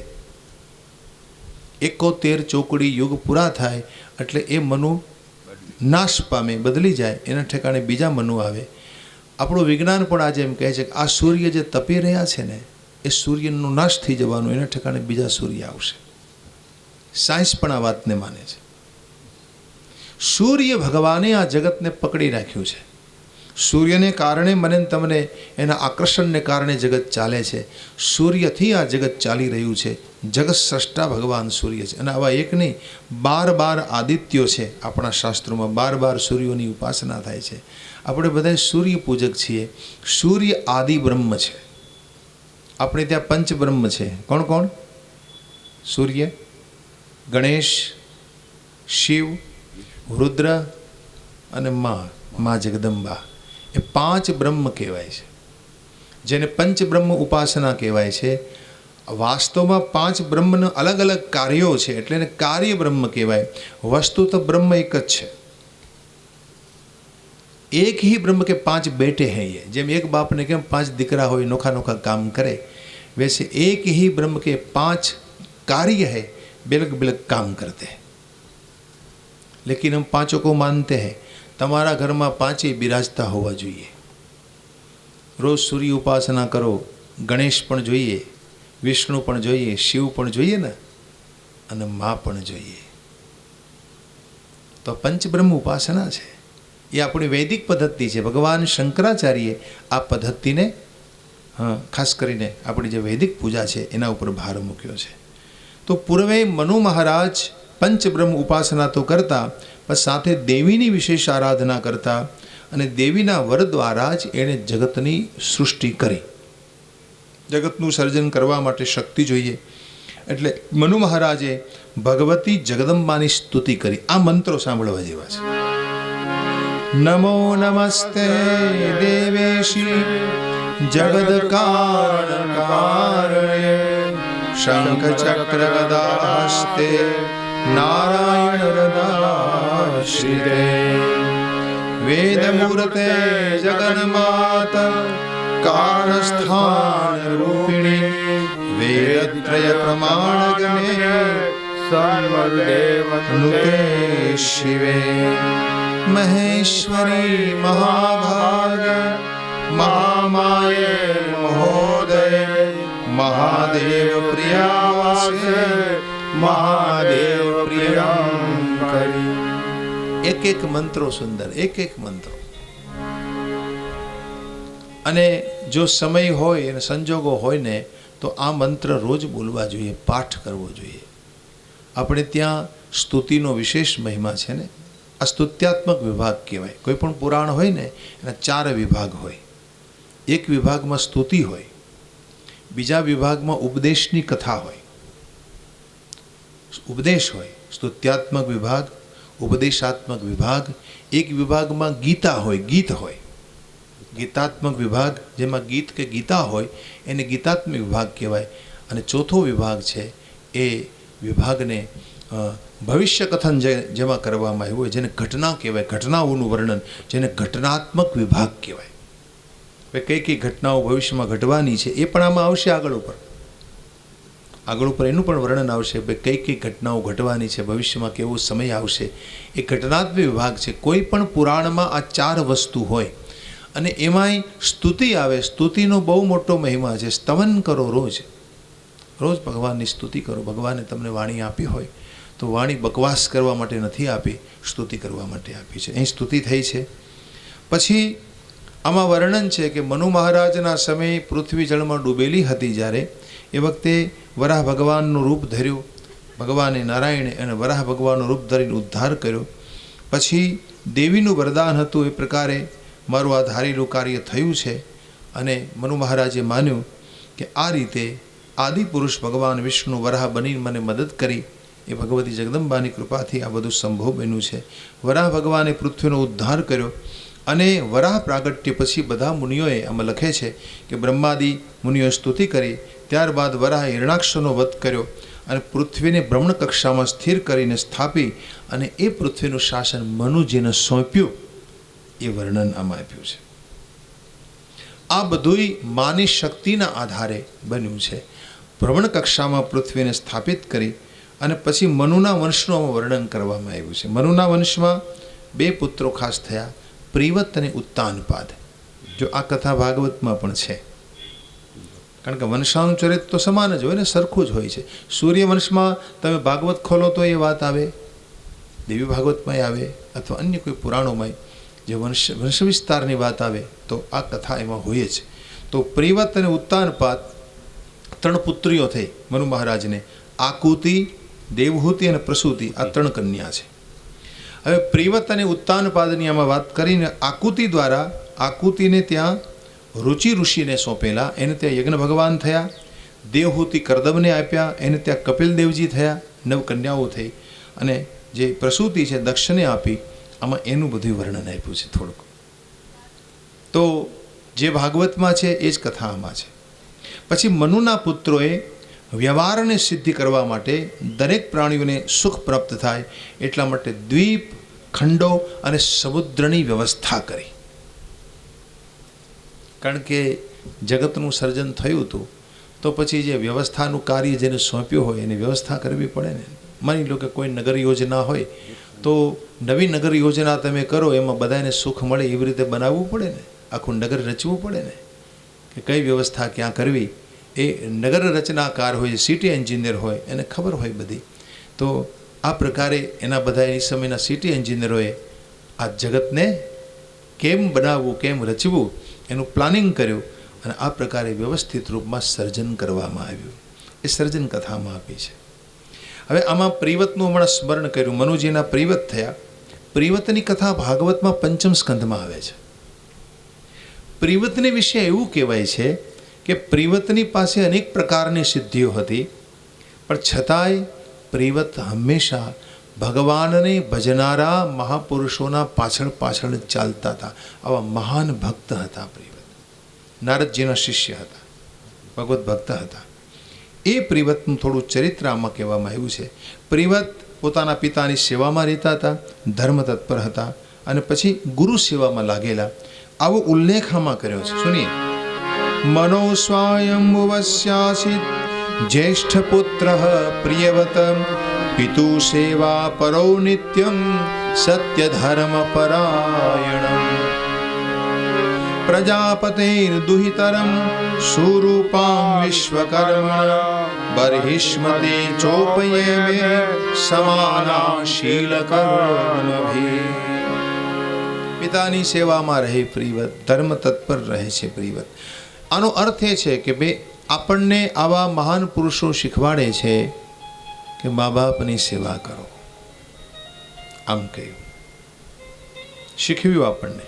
71 ચોકડી યુગ પૂરા થાય એટલે એ મનુ નાશ પામે, બદલી જાય, એના ઠેકાણે બીજા મનુ આવે. આપણું વિજ્ઞાન પણ આજે એમ કહે છે કે આ સૂર્ય જે તપી રહ્યા છે ને એ સૂર્યનો નાશ થઈ જવાનું, એના ઠેકાણે બીજા સૂર્ય આવશે. સાયન્સ પણ આ વાતને માને છે. સૂર્ય ભગવાને આ જગતને પકડી રાખ્યું છે. સૂર્યને કારણે મને તમને એના આકર્ષણને કારણે જગત ચાલે છે. સૂર્યથી આ જગત ચાલી રહ્યું છે. જગત સ્રષ્ટા ભગવાન સૂર્ય છે. અને આવા એક નહીં, 12 આદિત્યો છે. આપણા શાસ્ત્રોમાં 12 સૂર્યોની ઉપાસના થાય છે. આપણે બધા સૂર્ય પૂજક છીએ. સૂર્ય આદિ બ્રહ્મ છે. આપણે ત્યાં પંચબ્રહ્મ છે. કોણ કોણ? સૂર્ય, ગણેશ, શિવ, રુદ્ર અને મા જગદંબા. એ 5 બ્રહ્મ કહેવાય છે, જેને પંચબ્રહ્મ ઉપાસના કહેવાય છે. વાસ્તવમાં 5 બ્રહ્મના અલગ અલગ કાર્યો છે, એટલે એને કાર્ય બ્રહ્મ કહેવાય. વસ્તુ તો બ્રહ્મ એક જ છે. એક ही ब्रह्म के 5 बेटे हैं. ये જેમ એક બાપને કેમ 5 દીકરા હોય, નોખા નોખા કામ કરે, वैसे एक ही ब्रह्म के 5 कार्य है, बिलक बिलक काम करते हैं. लेकिन हम 5 को मानते हैं. તમારા ઘરમાં 5 બિરાજતા હોવા જોઈએ. રોજ સૂર્ય ઉપાસના કરો. ગણેશ પણ જોઈએ, વિષ્ણુ પણ જોઈએ, શિવ પણ જોઈએ ને, અને મા પણ જોઈએ. તો પંચબ્રહ્મ ઉપાસના છે. એ આપણી વૈદિક પદ્ધતિ છે. ભગવાન શંકરાચાર્યે આ પદ્ધતિને ખાસ કરીને આપણી જે વૈદિક પૂજા છે એના ઉપર ભાર મૂક્યો છે. તો પૂર્વે મનુ મહારાજ પંચબ્રહ્મ ઉપાસના તો કરતા, પણ સાથે દેવીની વિશેષ આરાધના કરતા, અને દેવીના વર દ્વારા જ એણે જગતની સૃષ્ટિ કરી. જગતનું સર્જન કરવા માટે શક્તિ જોઈએ, એટલે મનુ મહારાજે ભગવતી જગદંબાની સ્તુતિ કરી. આ મંત્રો સાંભળવા જેવા છે. નમો નમસ્તે દેવેશી જગદ કારણ કારણે શંખ ચક્ર ગદા હસ્તે નારાયણ હૃદાશ્રિતે વેદ મૂર્તે જગન્માત કારણસ્થાન રૂપિણી વેદત્રય પ્રમાણ ગણે સર્વદેવનુતે શિવે મહેશ્વરી મહાભાગ મહામાયે મહોદય મહાદેવ પ્રિયાવાસે મહાદેવ પ્રિયંકરી. એક એક મંત્રો સુંદર, એક એક મંત્રો. અને જો સમય હોય અને સંજોગો હોય ને તો આ મંત્ર રોજ બોલવા જોઈએ, પાઠ કરવો જોઈએ. આપણે ત્યાં સ્તુતિનો વિશેષ મહિમા છે ને. આ સ્તુત્યાત્મક વિભાગ કહેવાય. કોઈ પણ પુરાણ હોય ને એના 4 વિભાગ હોય. એક વિભાગમાં સ્તુતિ હોય, બીજા વિભાગમાં ઉપદેશની કથા હોય, ઉપદેશ હોય, સ્તુત્યાત્મક વિભાગ, ઉપદેશાત્મક વિભાગ. એક વિભાગમાં ગીતા હોય, ગીત હોય, ગીતાત્મક વિભાગ જેમાં ગીત કે ગીતા હોય એને ગીતાત્મક વિભાગ કહેવાય. અને ચોથો વિભાગ છે એ વિભાગને ભવિષ્ય કથન જેમાં કરવામાં આવ્યું હોય, જેને ઘટના કહેવાય, ઘટનાઓનું વર્ણન, જેને ઘટનાત્મક વિભાગ કહેવાય. કઈ કઈ ઘટનાઓ ભવિષ્યમાં ઘટવાની છે એ પણ આમાં આવશે. આગળ ઉપર એનું પણ વર્ણન આવશે. કઈ કઈ ઘટનાઓ ઘટવાની છે, ભવિષ્યમાં કેવો સમય આવશે, એ ઘટનાત્મક વિભાગ છે. કોઈ પણ પુરાણમાં આ 4 વસ્તુ હોય અને એમાંય સ્તુતિ આવે. સ્તુતિનો બહુ મોટો મહિમા છે. સ્તવન કરો, રોજ ભગવાનની સ્તુતિ કરો. ભગવાને તમને વાણી આપી હોય તો વાણી બકવાસ કરવા માટે નથી આપી, સ્તુતિ કરવા માટે આપી છે. અહીં સ્તુતિ થઈ છે. પછી આમાં વર્ણન છે કે મનુ મહારાજના સમયે પૃથ્વી જળમાં ડૂબેલી હતી. જ્યારે એ વખતે વરાહ ભગવાનનું રૂપ ધર્યું. ભગવાને નારાયણે અને વરાહ ભગવાનનું રૂપ ધરીને ઉદ્ધાર કર્યો. પછી દેવીનું વરદાન હતું. એ પ્રકારે મારું આ ધારેલું કાર્ય થયું છે. અને મનુ મહારાજે માન્યું કે આ રીતે આદિપુરુષ ભગવાન વિષ્ણુ વરાહ બનીને મને મદદ કરી. એ ભગવતી જગદંબાની કૃપાથી આ બધું સંભવ બન્યું છે. વરાહ ભગવાને પૃથ્વીનો ઉદ્ધાર કર્યો. અને વરાહ પ્રાગટ્ય પછી બધા મુનિઓએ, આમાં લખે છે કે બ્રહ્માદિ મુનિઓએ સ્તુતિ કરી. ત્યારબાદ વરાહે હિરણાક્ષનો વધ કર્યો અને પૃથ્વીને બ્રહ્મણ કક્ષામાં સ્થિર કરીને સ્થાપી અને એ પૃથ્વીનું શાસન મનુજીને સોંપ્યું. એ વર્ણન આમાં આપ્યું છે. આ બધુંય માની શક્તિના આધારે બન્યું છે. ભ્રમણ કક્ષામાં પૃથ્વીને સ્થાપિત કરી અને પછી મનુના વંશનું આમાં વર્ણન કરવામાં આવ્યું છે. મનુના વંશમાં 2 પુત્રો ખાસ થયા, પ્રિવત અને ઉત્તાનપાદ. જો આ કથા ભાગવતમાં પણ છે, કારણ કે વંશાનું ચરિત્ર તો સમાન જ હોય ને, સરખું જ હોય છે. સૂર્યવંશમાં તમે ભાગવત ખોલો તો એ વાત આવે, દેવી ભાગવતમાં આવે, અથવા અન્ય કોઈ પુરાણોમાં જે વંશ વિસ્તારની વાત આવે તો આ કથા એમાં હોય જ. તો પ્રિવત અને ઉત્તાનપાદ 3 પુત્રીઓ થઈ મનુ મહારાજને. આકુતિ, દેવહૂતિ અને પ્રસૂતિ, આ 3 કન્યા છે. હવે પ્રિવત અને ઉત્તાનપાદની આમાં વાત કરીને આકુતિ દ્વારા, આકુતિને ત્યાં રુચિ ઋષિને સોંપેલા, એને ત્યાં યજ્ઞ ભગવાન થયા. દેવહૂતિ કરદમને આપ્યા, એને ત્યાં કપિલદેવજી થયા. 9 કન્યાઓ થઈ. અને જે પ્રસૂતિ છે દક્ષને આપી. આમાં એનું બધું વર્ણન આપ્યું છે થોડુંક. તો જે ભાગવતમાં છે એ જ કથા આમાં છે. પછી મનુના પુત્રોએ વ્યવહારને સિદ્ધિ કરવા માટે, દરેક પ્રાણીઓને સુખ પ્રાપ્ત થાય એટલા માટે દ્વીપ, ખંડો અને સમુદ્રની વ્યવસ્થા કરી. કારણ કે જગતનું સર્જન થયું હતું તો પછી જે વ્યવસ્થાનું કાર્ય જેને સોંપ્યું હોય એની વ્યવસ્થા કરવી પડે ને. માની લો કે કોઈ નગર યોજના હોય તો નવી નગર યોજના તમે કરો, એમાં બધાને સુખ મળે એવી રીતે બનાવવું પડે ને, આખું નગર રચવું પડે ને, કે કઈ વ્યવસ્થા ક્યાં કરવી. એ નગર રચનાકાર હોય, સિટી એન્જિનિયર હોય, એને ખબર હોય બધી. તો આ પ્રકારે એના બધા એ સમયના સિટી એન્જિનિયરોએ આ જગતને કેમ બનાવવું, કેમ રચવું એનું પ્લાનિંગ કર્યું અને આ પ્રકારે વ્યવસ્થિત રૂપમાં સર્જન કરવામાં આવ્યું. એ સર્જન કથામાં આપી છે. હવે આમાં પ્રિવતનું હમણાં સ્મરણ કર્યું. મનુજીના પ્રિવત થયા. પ્રિવતની કથા ભાગવતમાં 5મ સ્કંધમાં આવે છે. પ્રિવતને વિશે એવું કહેવાય છે કે પ્રિવતની પાસે અનેક પ્રકારની સિદ્ધિઓ હતી, પણ છતાંય પ્રિવત હંમેશા ભગવાનને ભજનારા મહાપુરુષોના પાછળ પાછળ ચાલતા હતા. આવા મહાન ભક્ત હતા પ્રિવત. નારદજીના શિષ્ય હતા, ભગવત ભક્ત હતા. એ પ્રિવતનું થોડું ચરિત્ર આમાં કહેવામાં આવ્યું છે. પ્રિવત પોતાના પિતાની સેવામાં રહેતા હતા, ધર્મ તત્પર હતા અને પછી ગુરુ સેવામાં લાગેલા. આવો ઉલ્લેખ આમાં કર્યો છે. સુનિએ. મનો સ્વયંભુવસ્યાસિત જ્યેષ્ઠ પુત્ર પ્રિયવત પિતુ સેવા પરો નિત્યમ સત્ય ધર્મ પરાયણમ પ્રજાપતેર દુહિતરમ સુરૂપામ વિશ્વકર્મણ બર્હિષ્મતે ચોપયે મે સમાના શીલ કર્મભિ. પિતાની સેવામાં રહે પ્રિવત, ધર્મ તત્પર રહે છે પ્રિવત. આનો અર્થ એ છે કે બે આપણને આવા મહાન પુરુષો શીખવાડે છે કે મા બાપની સેવા કરો. આમ કહ્યું, શીખવ્યું આપણને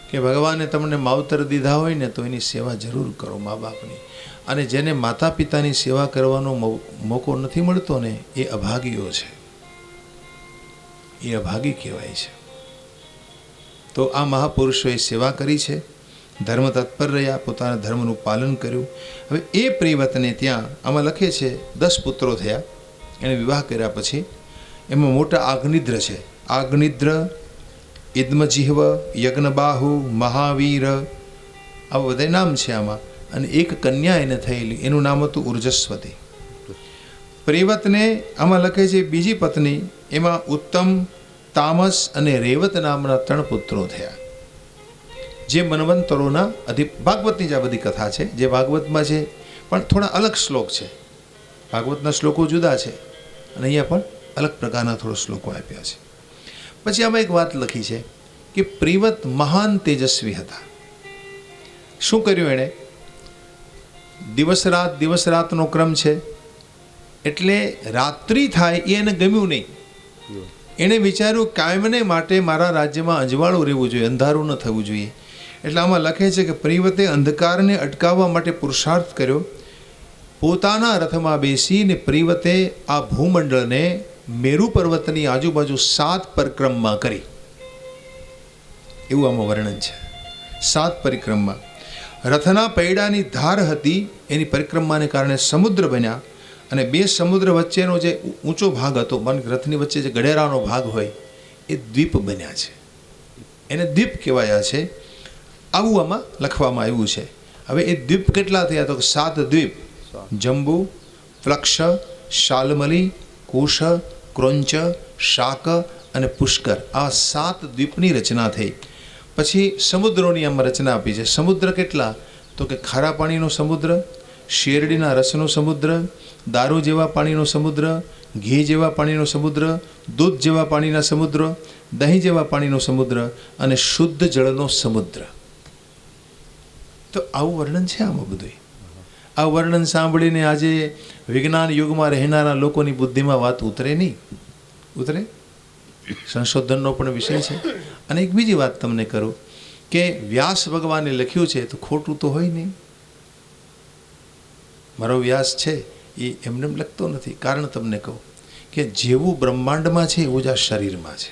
કે ભગવાને તમને માવતર દીધા હોય ને તો એની સેવા જરૂર કરો, મા બાપની. અને જેને માતા પિતાની સેવા કરવાનો મોકો નથી મળતો ને એ અભાગીઓ છે, એ અભાગી કહેવાય છે. તો આ મહાપુરુષોએ સેવા કરી છે, ધર્મ તત્પર રહ્યા, પોતાના ધર્મનું પાલન કર્યું. હવે એ પ્રિયવતને ત્યાં આમાં લખે છે 10 પુત્રો થયા એને વિવાહ કર્યા પછી. એમાં મોટા આગ્નિદ્ર છે. આગ્નિદ્ર, ઇદ્મજીહ્વ, યજ્ઞબાહુ, મહાવીર, આવા બધા નામ છે આમાં. અને એક કન્યા એને થયેલી, એનું નામ હતું ઉર્જસ્વતી. પ્રિયવતને આમાં લખે છે બીજી પત્ની, એમાં ઉત્તમ, તામસ અને રેવત નામના 3 પુત્રો થયા, જે મન્વંતરોના ભાગવતની જ આ બધી કથા છે, જે ભાગવતમાં છે, પણ થોડા અલગ શ્લોક છે. ભાગવતના શ્લોકો જુદા છે અને અહીંયા પણ અલગ પ્રકારના થોડા શ્લોકો આપ્યા છે. પછી આમાં એક વાત લખી છે કે પ્રિયવત મહાન તેજસ્વી હતા. શું કર્યું એણે? દિવસ રાતનો ક્રમ છે, એટલે રાત્રિ થાય એ એને ગમ્યું નહીં. એણે વિચાર્યું કાયમને માટે મારા રાજ્યમાં અજવાળું રહેવું જોઈએ, અંધારું ન થવું જોઈએ. એટલે આમાં લખે છે કે પ્રિયવતે અંધકારને અટકાવવા માટે પુરુષાર્થ કર્યો. પોતાના રથમાં બેસીને પ્રિયવતે આ ભૂમંડળને મેરુ પર્વતની આજુબાજુ 7 પરિક્રમા કરી, એવું આમાં વર્ણન છે. 7 પરિક્રમા. રથના પૈડાની ધાર હતી, એની પરિક્રમાને કારણે સમુદ્ર બન્યા, અને 2 સમુદ્ર વચ્ચેનો જે ઊંચો ભાગ હતો, રથની વચ્ચે જે ગડેરાનો ભાગ હોય, એ દ્વીપ બન્યા છે, એને દ્વીપ કહેવાયા છે. આવું આમાં લખવામાં આવ્યું છે. હવે એ દ્વીપ કેટલા થયા? તો 7 દ્વીપ: જંબુ, ફ્લક્ષ, શાલમલી, કુશ, ક્રોંચ, શાક અને પુષ્કર. આ 7 દ્વીપની રચના થઈ. પછી સમુદ્રોની આમાં રચના આપી છે. સમુદ્ર કેટલા? તો કે ખારા પાણીનો સમુદ્ર, શેરડીના રસનો સમુદ્ર, દારૂ જેવા પાણીનો સમુદ્ર, ઘી જેવા પાણીનો સમુદ્ર, દૂધ જેવા પાણીના સમુદ્ર, દહીં જેવા પાણીનો સમુદ્ર અને શુદ્ધ જળનો સમુદ્ર. તો આવું વર્ણન છે આમાં બધું. આ વર્ણન સાંભળીને આજે વિજ્ઞાન યુગમાં રહેનારા લોકોની બુદ્ધિમાં વાત ઉતરે નહીં, ઉતરે. સંશોધનનો પણ વિષય છે. અને એક બીજી વાત તમને કરું કે વ્યાસ ભગવાને લખ્યું છે તો ખોટું તો હોય નહીં. મારો વ્યાસ છે એ એમને લખતો નથી. કારણ તમને કહું કે જેવું બ્રહ્માંડમાં છે એવું જ આ શરીરમાં છે.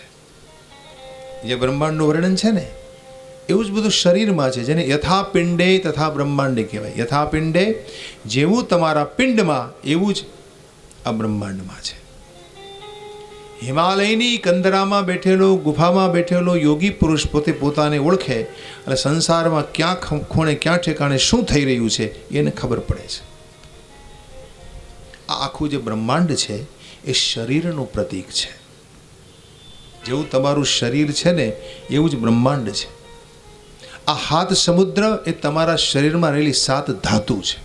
જે બ્રહ્માંડનું વર્ણન છે ને એવું જ બધું શરીરમાં છે, જેને યથા પિંડે તથા બ્રહ્માંડે કહેવાય. યથા પિંડે, જેવું તમારા પિંડમાં એવું જ આ બ્રહ્માંડમાં છે. હિમાલયની કંદરામાં બેઠેલો, ગુફામાં બેઠેલો યોગી પુરુષ પોતે પોતાને ઓળખે અને સંસારમાં ક્યાં ખૂણે ક્યાં ઠેકાણે શું થઈ રહ્યું છે એને ખબર પડે છે. આ આખું જે બ્રહ્માંડ છે એ શરીરનું પ્રતીક છે. જેવું તમારું શરીર છે ને એવું જ બ્રહ્માંડ છે. આ 7 સમુદ્ર એ તમારા શરીરમાં રહેલી 7 ધાતુ છે.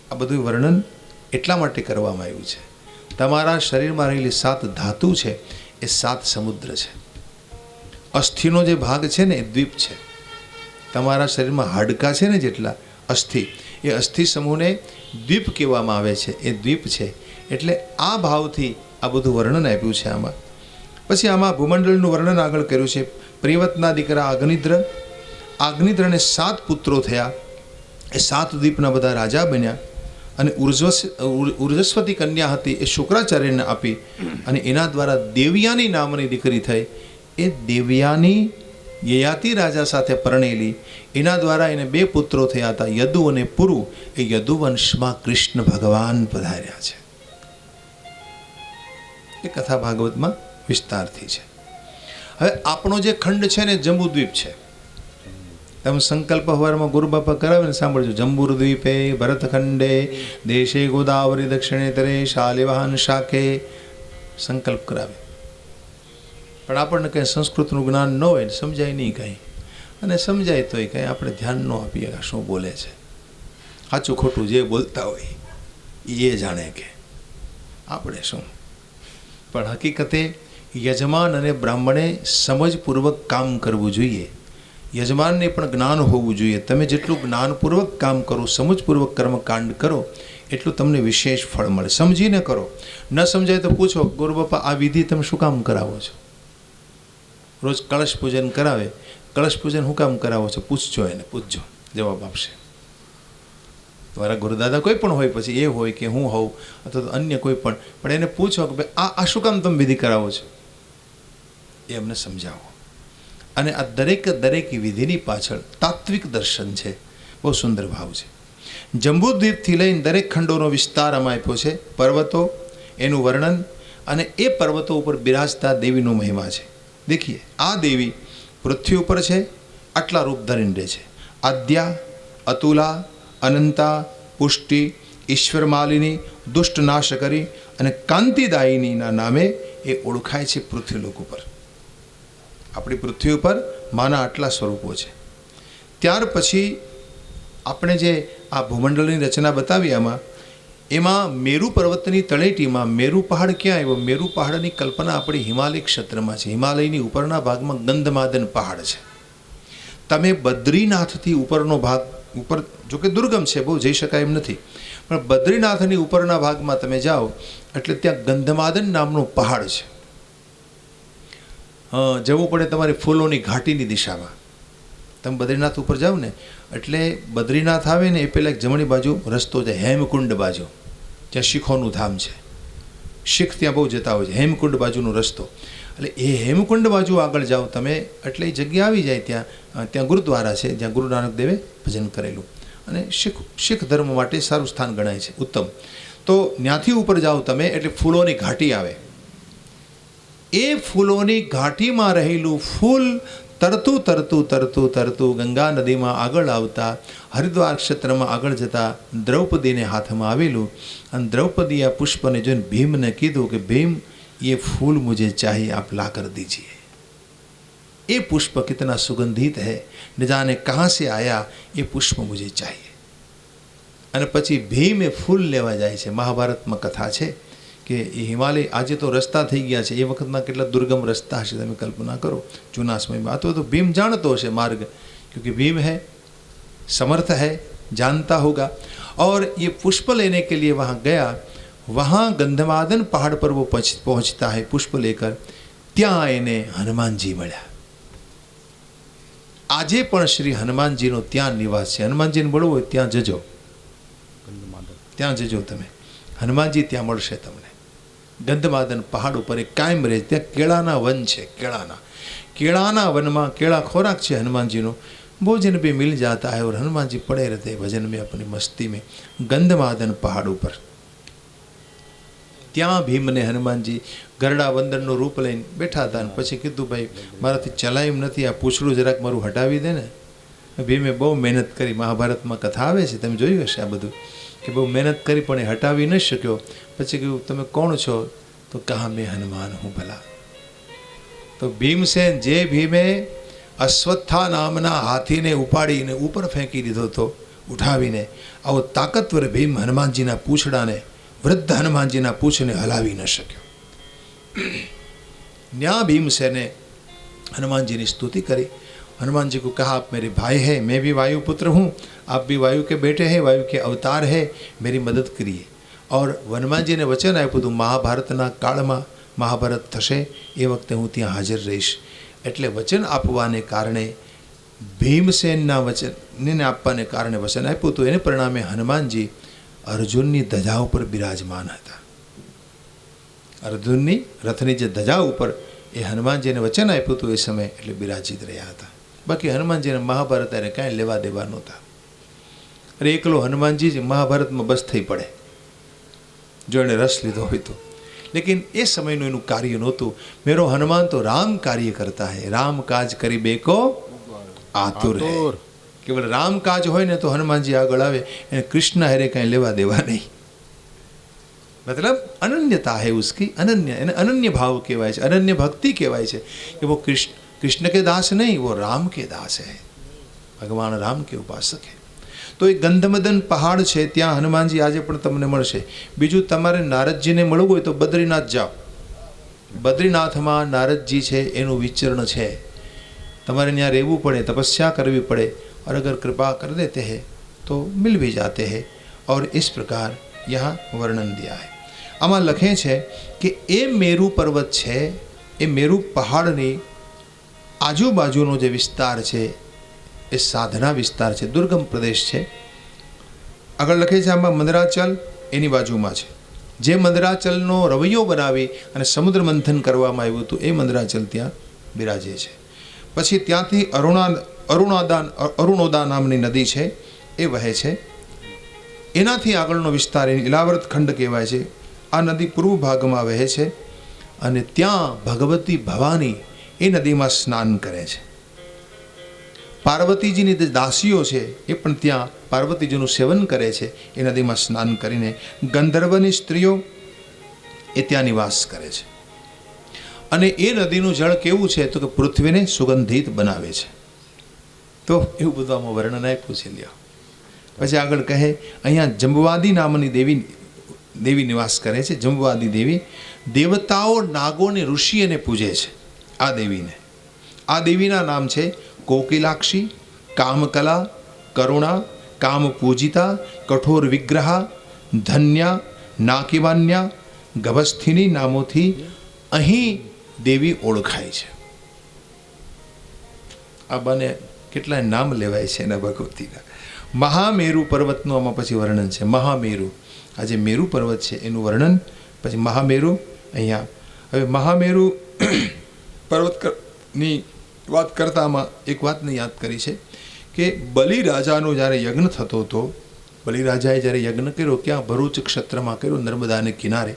આ બધું વર્ણન એટલા માટે કરવામાં આવ્યું છે. તમારા શરીરમાં રહેલી 7 ધાતુ છે એ 7 સમુદ્ર છે. અસ્થિનો જે ભાગ છે ને એ દ્વીપ છે. તમારા શરીરમાં હાડકા છે ને જેટલા અસ્થિ, એ અસ્થિ સમૂહને દ્વીપ કહેવામાં આવે છે. એ દ્વીપ છે. એટલે આ ભાવથી આ બધું વર્ણન આપ્યું છે આમાં. પછી આમાં ભૂમંડળનું વર્ણન આગળ કર્યું છે. પ્રિયવતના દીકરા અગ્નિદ્ર, અગ્નિદ્રને 7 પુત્રો થયા. એ 7 દ્વીપના બધા રાજા બન્યા. અને ઉર્જસ્વતી કન્યા હતી એ શુક્રાચાર્યને આપી, અને એના દ્વારા દેવયાની નામની દીકરી થઈ. એ દેવયાની યયાતિ રાજા સાથે પરણેલી. એના દ્વારા એને 2 પુત્રો થયા હતા, યદુ અને પુરુ. એ યદુવંશમાં કૃષ્ણ ભગવાન પધાર્યા છે. એ કથા ભાગવતમાં વિસ્તારથી છે. હવે આપણો જે ખંડ છે ને જંબુદ્વીપ છે. તમે સંકલ્પ હવારમાં ગુરુ બાપા કરાવે ને સાંભળજો. જંબુદ્વીપે ભરતખંડે દેશે ગોદાવરી દક્ષિણેતરે શાલિવાહન શાખે સંકલ્પ કરાવે. પણ આપણને કંઈ સંસ્કૃતનું જ્ઞાન ન હોય ને સમજાય નહીં કંઈ, અને સમજાય તોય કંઈ આપણે ધ્યાન ન આપીએ શું બોલે છે. સાચું ખોટું જે બોલતા હોય એ જાણે કે આપણે શું. પણ હકીકતે યજમાન અને બ્રાહ્મણે સમજપૂર્વક કામ કરવું જોઈએ. યજમાનને પણ જ્ઞાન હોવું જોઈએ. તમે જેટલું જ્ઞાનપૂર્વક કામ કરો, સમજપૂર્વક કર્મકાંડ કરો, એટલું તમને વિશેષ ફળ મળે. સમજીને કરો. ન સમજાય તો પૂછો, ગુરુ બાપા આ વિધિ તમે શું કામ કરાવો છો? રોજ કળશ પૂજન કરાવે. કળશ પૂજન શું કામ કરાવો છો? પૂછજો એને, પૂછજો, જવાબ આપશે. તમારા ગુરુદાદા કોઈ પણ હોય, પછી એ હોય કે હું હોઉં અથવા તો અન્ય કોઈ પણ એને પૂછો કે ભાઈ આ શું કામ તમે વિધિ કરાવો છો, એ અમને સમજાવો. અને આ દરેક વિધિની પાછળ તાત્વિક દર્શન છે. બહુ સુંદર ભાવ છે. જંબુદ્વીપથી લઈને દરેક ખંડોનો વિસ્તાર આમાં આપ્યો છે. પર્વતો, એનું વર્ણન, અને એ પર્વતો ઉપર બિરાજતા દેવીનો મહિમા છે. દેખીએ, આ દેવી પૃથ્વી ઉપર છે, આટલા રૂપ ધરીને રહે છે. આદ્યા, અતુલા, અનંતા, પુષ્ટિ, ઈશ્વર માલિની, દુષ્ટ નાશકરી અને કાંતિદાયિનીના નામે એ ઓળખાય છે પૃથ્વીલોક ઉપર. આપણી પૃથ્વી ઉપર માના આટલા સ્વરૂપો છે. ત્યાર પછી આપણે જે આ ભૂમંડળની રચના બતાવી એમાં મેરુ પર્વતની તળેટીમાં મેરુ પહાડ ક્યાં આવ્યો? મેરુ પહાડની કલ્પના આપણી હિમાલય ક્ષેત્રમાં છે. હિમાલયની ઉપરના ભાગમાં ગંધમાદન પહાડ છે. તમે બદ્રીનાથથી ઉપરનો ભાગ ઉપર, જોકે દુર્ગમ છે, બહુ જઈ શકાય એમ નથી, પણ બદ્રીનાથની ઉપરના ભાગમાં તમે જાઓ એટલે ત્યાં ગંધમાદન નામનો પહાડ છે. જવું પડે તમારે ફૂલોની ઘાટીની દિશામાં. તમે બદ્રીનાથ ઉપર જાઓ ને એટલે બદ્રીનાથ આવે ને એ પહેલાં એક જમણી બાજુ રસ્તો છે હેમકુંડ બાજુ, જ્યાં શીખોનું ધામ છે. શીખ ત્યાં બહુ જતા હોય છે. હેમકુંડ બાજુનો રસ્તો, એટલે એ હેમકુંડ બાજુ આગળ જાઓ તમે એટલે એ જગ્યા આવી જાય. ત્યાં ગુરુદ્વારા છે, જ્યાં ગુરુ નાનક દેવે ભજન કરેલું, અને શીખ ધર્મ માટે સારું સ્થાન ગણાય છે, ઉત્તમ. તો ત્યાંથી ઉપર જાઓ તમે એટલે ફૂલોની ઘાટી આવે. એ ફૂલોની ઘાટીમાં રહેલું ફૂલ તરતું ગંગા નદીમાં આગળ આવતા હરિદ્વાર ક્ષેત્રમાં આગળ જતા દ્રૌપદીને હાથમાં આવેલું. અને દ્રૌપદી આ પુષ્પને જોઈને ભીમને કીધું કે ભીમ, ये फूल मुझे चाहिए, आप ला कर दीजिए. ये पुष्प कितना सुगंधित है, न जाने कहाँ से आया, ये पुष्प मुझे चाहिए. અને પછી ભીમ એ ફૂલ લેવા જાય છે. મહાભારતમાં કથા છે કે એ હિમાલય, આજે તો રસ્તા થઈ ગયા છે, એ વખતના કેટલા દુર્ગમ રસ્તા હશે તમે કલ્પના કરો જૂના સમયમાં. અથવા તો ભીમ જાણતો હશે માર્ગ, क्योंकि भीम है, समर्थ है, जानता होगा. और ये पुष्प लेने के लिए वहाँ गया. वहाँ गंधमादन पहाड़ पर वो पहुँचता है पुष्प लेकर. ત્યાં એને હનુમાનજી મળ્યા. આજે પણ શ્રી હનુમાનજીનો ત્યાં નિવાસ છે. હનુમાનજીને મળવું હોય ત્યાં જજો, ત્યાં જજો તમે. હનુમાનજી ત્યાં મળશે તમને. ગંધમાદન પહાડ ઉપર એક કાયમ રહે. ત્યાં કેળાના વન છે. કેળાના વનમાં કેળા ખોરાક છે હનુમાનજીનો. भोजन भी मिल जाता है और हनुमान जी पड़े रहते हैं भजन में, अपनी मस्ती में. गंधमादन पहाड़ ઉપર ત્યાં ભીમને હનુમાનજી ગરડા વંદનનું રૂપ લઈને બેઠા હતા. અને પછી કીધું ભાઈ મારાથી ચલાય એમ નથી, આ પૂછડું જરાક મારું હટાવી દે ને. ભીમે બહુ મહેનત કરી. મહાભારતમાં કથા આવે છે, તમે જોયું હશે આ બધું, કે બહુ મહેનત કરી પણ એ હટાવી ન શક્યો. પછી કહ્યું તમે કોણ છો? તો કહા મેં હનુમાન હું ભલા. તો ભીમસેન, જે ભીમે અશ્વત્થા નામના હાથીને ઉપાડીને ઉપર ફેંકી દીધો હતો ઉઠાવીને, આવો તાકતવર ભીમ હનુમાનજીના પૂંછડાને, વૃદ્ધ હનુમાનજીના પૂંછને હલાવી ન શક્યો. ન્યા ભીમસેને हनुमानजी स्तुति करी. हनुमान जी को कहा आप मेरे भाई हैं, मैं भी वायु पुत्र हूँ, आप भी वायु के बेटे हैं, वायु के अवतार है, मेरी मदद करिए. और हनुमानजी ने वचन આપ્યું હતું મહાભારતના કાળમાં મહાભારત થશે એ વખતે હું ત્યાં હાજર રહીશ. એટલે વચન આપવાને કારણે ભીમસેનના વચનને આપવાને કારણે વચન આપ્યું હતું. એને પરિણામે હનુમાનજી અર્જુનની ધજા ઉપર બિરાજમાન હતા. અર્જુનની રથની જે ધજા ઉપર એ હનુમાનજીને વચન આપ્યું હતું એ સમયે એટલે બિરાજિત રહ્યા હતા. બાકી હનુમાનજીને મહાભારત એને કાંઈ લેવા દેવા નહોતા. અરે એકલો હનુમાનજી જ મહાભારતમાં બસ થઈ પડે જો એણે રસ લીધો હોય તો. लेकिन એ સમયનું એનું કાર્ય નહોતું. મેરો હનુમાન તો રામ કાર્ય કરતા હૈ, રામ કાજ કરી બેકો આતુર હૈ. કેવલ રામ કાજ હોય ને તો હનુમાનજી આગળ આવે, એને કૃષ્ણ હરે કાંઈ લેવા દેવા નહીં. मतलब अनन्यता है उसकी, अनन्य अनन्य भाव कहवाय છે, अनन्य भक्ति कहवाय છે कि वो कृष्ण के दास नहीं, वो राम के दास है, भगवान राम के उपासक है. तो એ ગંધમદન પહાડ છે, ત્યાં હનુમાનજી આજે પણ તમને મળશે. બીજું તમારે નારદજીને મળવું હોય તો બદ્રીનાથ જાઓ. બદ્રીનાથમાં નારદજી છે એનું વિચરણ છે. તમારે ત્યાં રહેવું પડે, તપस्या કરવી પડે, और अगर कृपा कर देते हैं तो मिल भी जाते हैं. और इस प्रकार यहाँ वर्णन दिया है. આમાં લખે છે કે એ મેરુ પર્વત છે, એ મેરુ પહાડની આજુબાજુનો જે વિસ્તાર છે એ સાધના વિસ્તાર છે, દુર્ગમ પ્રદેશ છે. આગળ લખે છે આમાં મંદરાચલ એની બાજુમાં છે. જે મંદરાચલનો રવૈયો બનાવી અને સમુદ્ર મંથન કરવામાં આવ્યું હતું એ મંદરાચલ ત્યાં બિરાજે છે. પછી ત્યાંથી અરુણોદા નામની નદી છે એ વહે છે. એનાથી આગળનો વિસ્તાર એને ઇલાવર્ત ખંડ કહેવાય છે. આ નદી પૂર્વ ભાગમાં વહે છે અને ત્યાં ભગવતી ભવાની એ નદીમાં સ્નાન કરે છે. પાર્વતીજીની જે દાસીઓ છે એ પણ ત્યાં પાર્વતીજીનું સેવન કરે છે. એ નદીમાં સ્નાન કરીને ગંધર્વની સ્ત્રીઓ એ ત્યાં નિવાસ કરે છે. અને એ નદીનું જળ કેવું છે તો કે પૃથ્વીને સુગંધિત બનાવે છે. તો એવું બધું આમાં વર્ણન આપ્યું છે. લ્યો પછી આગળ કહે અહીંયા જંબવાદી નામની દેવી નિવાસ કરે છે. જંબવાદી દેવી દેવતાઓ, નાગો ને ઋષિ એને પૂજે છે. આ દેવીને, આ દેવીના નામ છે કોકિલાક્ષી, કામકલા, કરુણા, કામ પૂજિતા, કઠોર વિગ્રહા, ધન્યા, નાકિવાન્યા, ગભસ્થિની નામોથી અહીં દેવી ઓળખાય છે. આ બને કેટલાય નામ લેવાય છે એના ભગવતીના. મહામેરુ પર્વતનું આમાં પછી વર્ણન છે. મહામેરુ, આ જે મેરુ પર્વત છે એનું વર્ણન પછી મહામેરુ અહીંયા. હવે મહામેરુ પર્વતની વાત કરતામાં એક વાતને યાદ કરી છે કે બલિરાજાનો જ્યારે યજ્ઞ થતો હતો, બલિરાજાએ જ્યારે યજ્ઞ કર્યો ક્યાં ભરૂચ ક્ષેત્રમાં કર્યો, નર્મદાને કિનારે.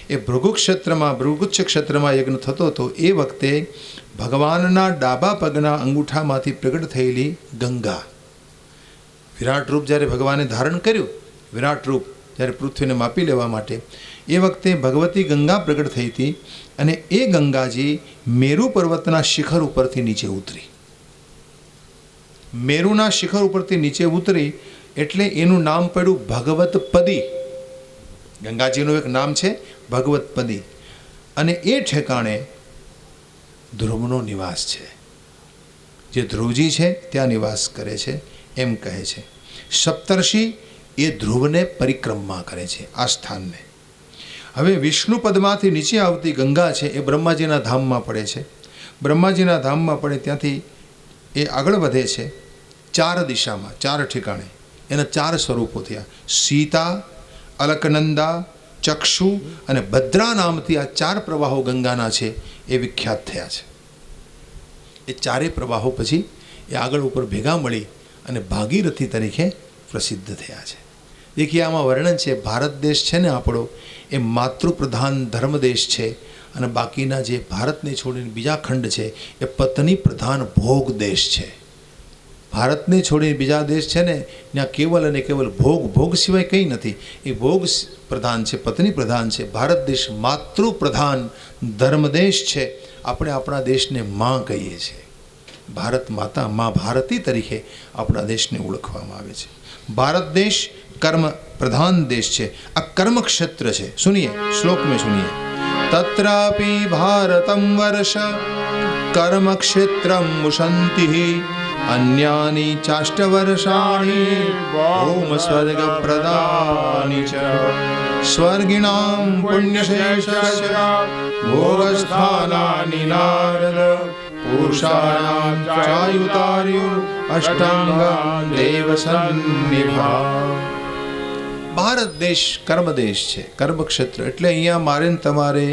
એ ભૃગુચ્છ ક્ષેત્રમાં યજ્ઞ થતો હતો એ વખતે ભગવાનના ડાબા પગના અંગૂઠામાંથી પ્રગટ થયેલી ગંગા, વિરાટ રૂપ જ્યારે ભગવાને ધારણ કર્યું, વિરાટ રૂપ જ્યારે પૃથ્વીને માપી લેવા માટે, એ વખતે ભગવતી ગંગા પ્રગટ થઈ હતી. અને એ ગંગાજી મેરુ પર્વતના શિખર ઉપરથી નીચે ઉતરી. મેરુના શિખર ઉપરથી નીચે ઉતરી એટલે એનું નામ પડ્યું ભગવતપદી. ગંગાજીનું એક નામ છે ભગવતપદી. અને એ ઠેકાણે ધ્રુવનો નિવાસ છે. જે ધ્રુવજી છે ત્યાં નિવાસ કરે છે એમ કહે છે. સપ્તર્ષિ એ ધ્રુવને પરિક્રમા કરે છે આ સ્થાનને. હવે વિષ્ણુ પદમાંથી નીચે આવતી ગંગા છે એ બ્રહ્માજીના ધામમાં પડે છે. બ્રહ્માજીના ધામમાં પડે ત્યાંથી એ આગળ વધે છે 4 દિશામાં, 4 ઠેકાણે. એના 4 સ્વરૂપો થયા. સીતા, અલકનંદા, ચક્ષુ અને ભદ્રા નામથી આ 4 પ્રવાહો ગંગાના છે એ વિખ્યાત થયા છે. એ 4 પ્રવાહો પછી એ આગળ ઉપર ભેગા મળી અને ભાગીરથી તરીકે પ્રસિદ્ધ થયા છે. દેખીએ આમાં વર્ણન છે ભારત દેશ છે ને આપણો એ માતૃપ્રધાન ધર્મ દેશ છે અને બાકીના જે ભારતને છોડીને બીજા ખંડ છે એ પત્ની પ્રધાન ભોગ દેશ છે. ભારતને છોડીને બીજા દેશ છે ને ત્યાં કેવલ અને કેવલ ભોગ સિવાય કંઈ નથી. એ ભોગ પ્રધાન છે, પત્ની પ્રધાન છે. ભારત દેશ માતૃપ્રધાન ધર્મ દેશ છે. આપણે આપણા દેશને માં કહીએ છીએ. ભારત માતા, માં ભારતી તરીકે આપણા દેશને ઓળખવામાં આવે છે. भारत देश कर्म प्रधान देश है. आ कर्म क्षेत्र है. सुनिए श्लोक में सुनिए. तत्रापि भारतं वर्ष कर्म क्षेत्रं मुशन्ति अन्यानि चाष्टवर्षाणि भौम स्वर्ग प्रदानि च स्वर्गिणां पुण्यशेषस्य भोगस्थानानि नारद पुरुषाणां चायुतार्युर् अष्टांगान् देव सन्निभा. ભારત દેશ કર્મ દેશ છે, કર્મ ક્ષેત્ર. એટલે અહીંયા મારે તમારે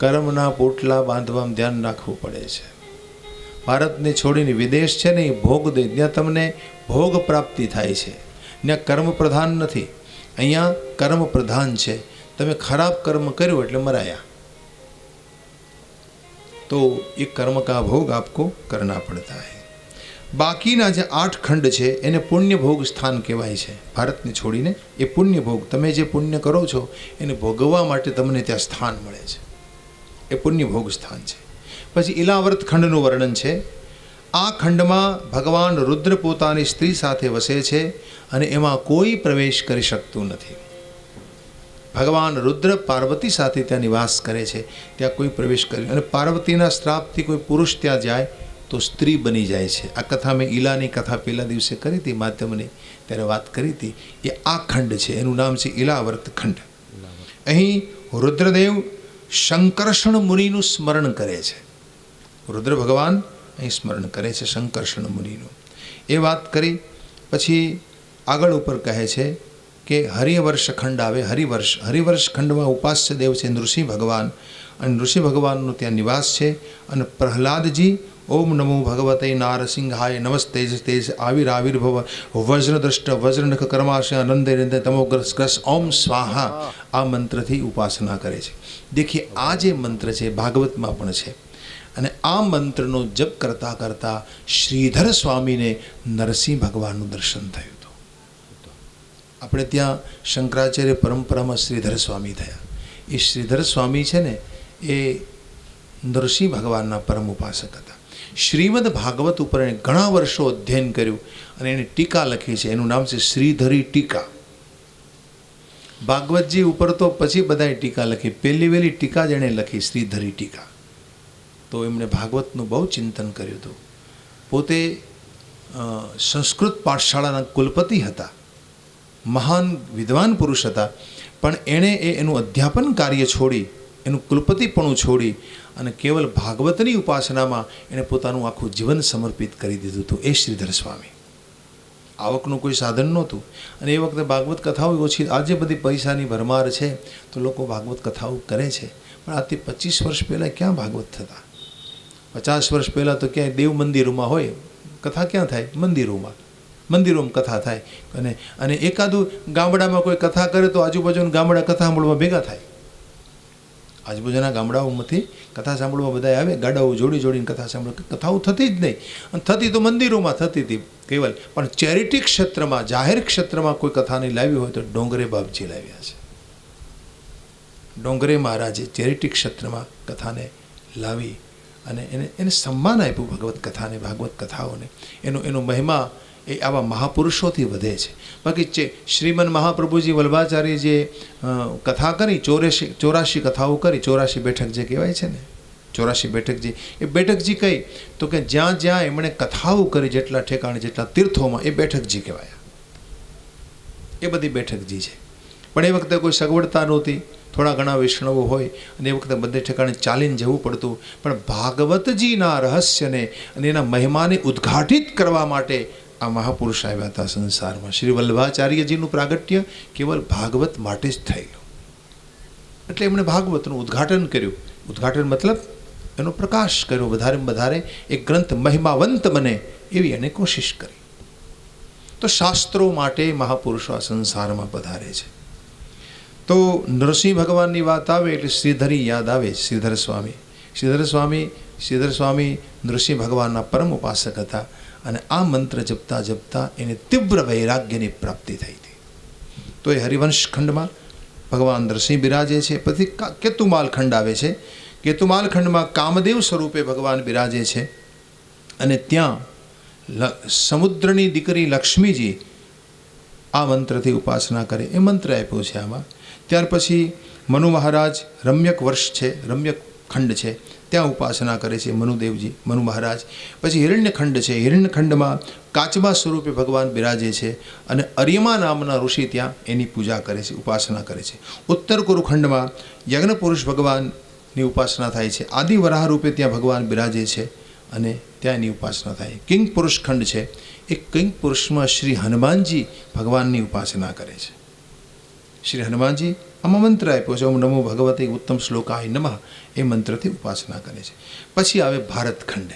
કર્મના પોટલા બાંધવામાં ધ્યાન રાખવું પડે છે. ભારતને છોડીને વિદેશ છે ને એ ભોગ દે, ત્યાં તમને ભોગ પ્રાપ્તિ થાય છે. ત્યાં કર્મ પ્રધાન નથી, અહીંયા કર્મ પ્રધાન છે. તમે ખરાબ કર્મ કર્યો એટલે મરાયા, तो ये कर्म का भोग आपको करना पड़ता है. बाकीना जे 8 खंड है एने पुण्य भोग स्थान कहेवाय छे. भारत ने छोड़ीने ए पुण्य भोग, तमे जे पुण्य करो छो एने भोगवा माटे तमने त्यां स्थान मळे छे. ए पुण्य भोग स्थान है. पछी इलावर्त खंडनुं वर्णन है. आ खंडमां भगवान रुद्र पोतानी स्त्री साथे वसे छे अने एमां कोई प्रवेश करी शकतुं नथी. भगवान रुद्र पार्वती साथे त्या निवास करे छे, त्या कोई प्रवेश करे. अने पार्वतीना श्रापथी कोई पुरुष त्या जाए तो स्त्री बनी जाए छे. आ कथा में ईलानी कथा पेला दिवसे करी थी, माध्यमनी त्यारे वात करी थी. ए आ खंड छे, एनुं नाम छे इलावर्त खंड. अहीं रुद्रदेव शंकर्षण मुनिनुं स्मरण करे छे. रुद्र भगवान અહીં સ્મરણ કરે છે શંકર્ષણ મુનિનું. એ વાત કરી પછી આગળ ઉપર કહે છે કે હરિવર્ષ ખંડ આવે. હરિવર્ષ ખંડમાં ઉપાસ્ય દેવ છે નૃસિંહ ભગવાન, અને નૃસિંહ ભગવાનનો ત્યાં નિવાસ છે. અને પ્રહલાદજી ઓમ નમો ભગવતે નારસિંહાય નમસ્તે તેજ આવિર્ભવ વજ્રદ્રષ્ટ વજ્રનખ કર્માશય આનંદે નિંદે તમોગ્રસ ઓમ સ્વાહા આ મંત્રથી ઉપાસના કરે છે. દેખીએ આ જે મંત્ર છે ભાગવતમાં પણ છે. અને આ મંત્રનો જપ કરતાં કરતાં શ્રીધર સ્વામીને નરસિંહ ભગવાનનું દર્શન થયું હતું. આપણે ત્યાં શંકરાચાર્ય પરંપરામાં શ્રીધર સ્વામી થયા. એ શ્રીધર સ્વામી છે ને એ નરસિંહ ભગવાનના પરમ ઉપાસક હતા. શ્રીમદ ભાગવત ઉપર એણે ઘણા વર્ષો અધ્યયન કર્યું અને એણે ટીકા લખી છે. એનું નામ છે શ્રીધરી ટીકા. ભાગવતજી ઉપર તો પછી બધાએ ટીકા લખી, પહેલી વહેલી ટીકા જ એણે લખી શ્રીધરી ટીકા. તો એમણે ભાગવતનું બહુ ચિંતન કર્યું હતું. પોતે સંસ્કૃત પાઠશાળાના કુલપતિ હતા, મહાન વિદ્વાન પુરુષ હતા, પણ એણે એનું અધ્યાપન કાર્ય છોડી, એનું કુલપતિપણું છોડી અને કેવલ ભાગવતની ઉપાસનામાં એણે પોતાનું આખું જીવન સમર્પિત કરી દીધું હતું. એ શ્રીધર સ્વામી. આવકનું કોઈ સાધન નહોતું અને એ વખતે ભાગવત કથાઓ ઓછી. આજે બધી પૈસાની ભરમાર છે તો લોકો ભાગવત કથાઓ કરે છે, પણ આજથી 25 વર્ષ પહેલાં ક્યાં ભાગવત થતા? 50 વર્ષ પહેલાં તો ક્યાંય દેવ મંદિરોમાં હોય કથા, ક્યાં થાય? મંદિરોમાં કથા થાય. અને એકાદું ગામડામાં કોઈ કથા કરે તો આજુબાજુના ગામડા કથા સાંભળવા ભેગા થાય. આજુબાજુના ગામડાઓમાંથી કથા સાંભળવા બધા આવે, ગાડાઓ જોડીને કથા સાંભળવા. કથાઓ થતી જ નહીં, અને થતી તો મંદિરોમાં થતી હતી કેવલ. પણ ચેરિટી ક્ષેત્રમાં, જાહેર ક્ષેત્રમાં કોઈ કથા નહીં લાવી હોય તો ડોંગરે બાપજી લાવ્યા છે. ડોંગરે મહારાજે ચેરિટી ક્ષેત્રમાં કથાને લાવી અને એને સન્માન આપ્યું, ભગવત કથાને, ભાગવત કથાઓને. એનો મહિમા એ આવા મહાપુરુષોથી વધે છે. બાકી શ્રીમન મહાપ્રભુજી વલ્ભાચાર્ય જે કથા કરી, 84 કથાઓ કરી, 84 બેઠક જે કહેવાય છે ને, 84 બેઠકજી. એ બેઠકજી કઈ તો કે જ્યાં જ્યાં એમણે કથાઓ કરી, જેટલા ઠેકાણે, જેટલા તીર્થોમાં, એ બેઠકજી કહેવાય. એ બધી બેઠકજી છે. પણ એ વખતે કોઈ સગવડતા નહોતી, થોડા ઘણા વૈષ્ણવો હોય અને એ વખતે બધે ઠેકાણે ચાલીને જવું પડતું. પણ ભાગવતજીના રહસ્યને અને એના મહિમાને ઉદ્ઘાટિત કરવા માટે આ મહાપુરુષ આવ્યા હતા સંસારમાં. શ્રી વલ્ભાચાર્યજીનું પ્રાગટ્ય કેવલ ભાગવત માટે જ થયેલું. એટલે એમણે ભાગવતનું ઉદ્ઘાટન કર્યું. ઉદ્ઘાટન મતલબ એનો પ્રકાશ કર્યો. વધારે એક ગ્રંથ મહિમાવંત બને એવી એને કોશિશ કરી. તો શાસ્ત્રો માટે મહાપુરુષો આ સંસારમાં પધારે છે. તો નરસિંહ ભગવાનની વાત આવે એટલે શ્રીધરી યાદ આવે. શ્રીધર સ્વામી નરસિંહ ભગવાનના પરમ ઉપાસક હતા. અને આ મંત્ર જપતા જપતા એને તીવ્ર વૈરાગ્યની પ્રાપ્તિ થઈ હતી. તો એ હરિવંશ ખંડમાં ભગવાન નરસિંહ બિરાજે છે. પછી કેતુમાલ ખંડ આવે છે. કેતુમાલ ખંડમાં કામદેવ સ્વરૂપે ભગવાન બિરાજે છે. અને ત્યાં સમુદ્રની દીકરી લક્ષ્મીજી આ મંત્રથી ઉપાસના કરે. એ મંત્ર આપ્યો છે આમાં. ત્યાર પછી મનુ મહારાજ, રમ્યક વર્ષ છે, રમ્યક ખંડ છે, ત્યાં ઉપાસના કરે છે મનુદેવજી, મનુ મહારાજ. પછી હિરણ્યખંડ છે. હિરણ્યખંડમાં કાચબા સ્વરૂપે ભગવાન બિરાજે છે અને અર્યમા નામના ઋષિ ત્યાં એની પૂજા કરે છે, ઉપાસના કરે છે. ઉત્તર કુરુખંડમાં યજ્ઞ પુરુષ ભગવાનની ઉપાસના થાય છે. આદિ વરાહ રૂપે ત્યાં ભગવાન બિરાજે છે અને ત્યાં એની ઉપાસના થાય. કિંગ પુરુષ ખંડ છે. એ કિંગ પુરુષમાં શ્રી હનુમાનજી ભગવાનની ઉપાસના કરે છે. શ્રી હનુમાનજી આમાં મંત્ર આપ્યો છે, ઓમ નમો ભગવતે ઉત્તમ શ્લોકાય નમઃ. એ મંત્રથી ઉપાસના કરે છે. પછી આવે ભારતખંડ.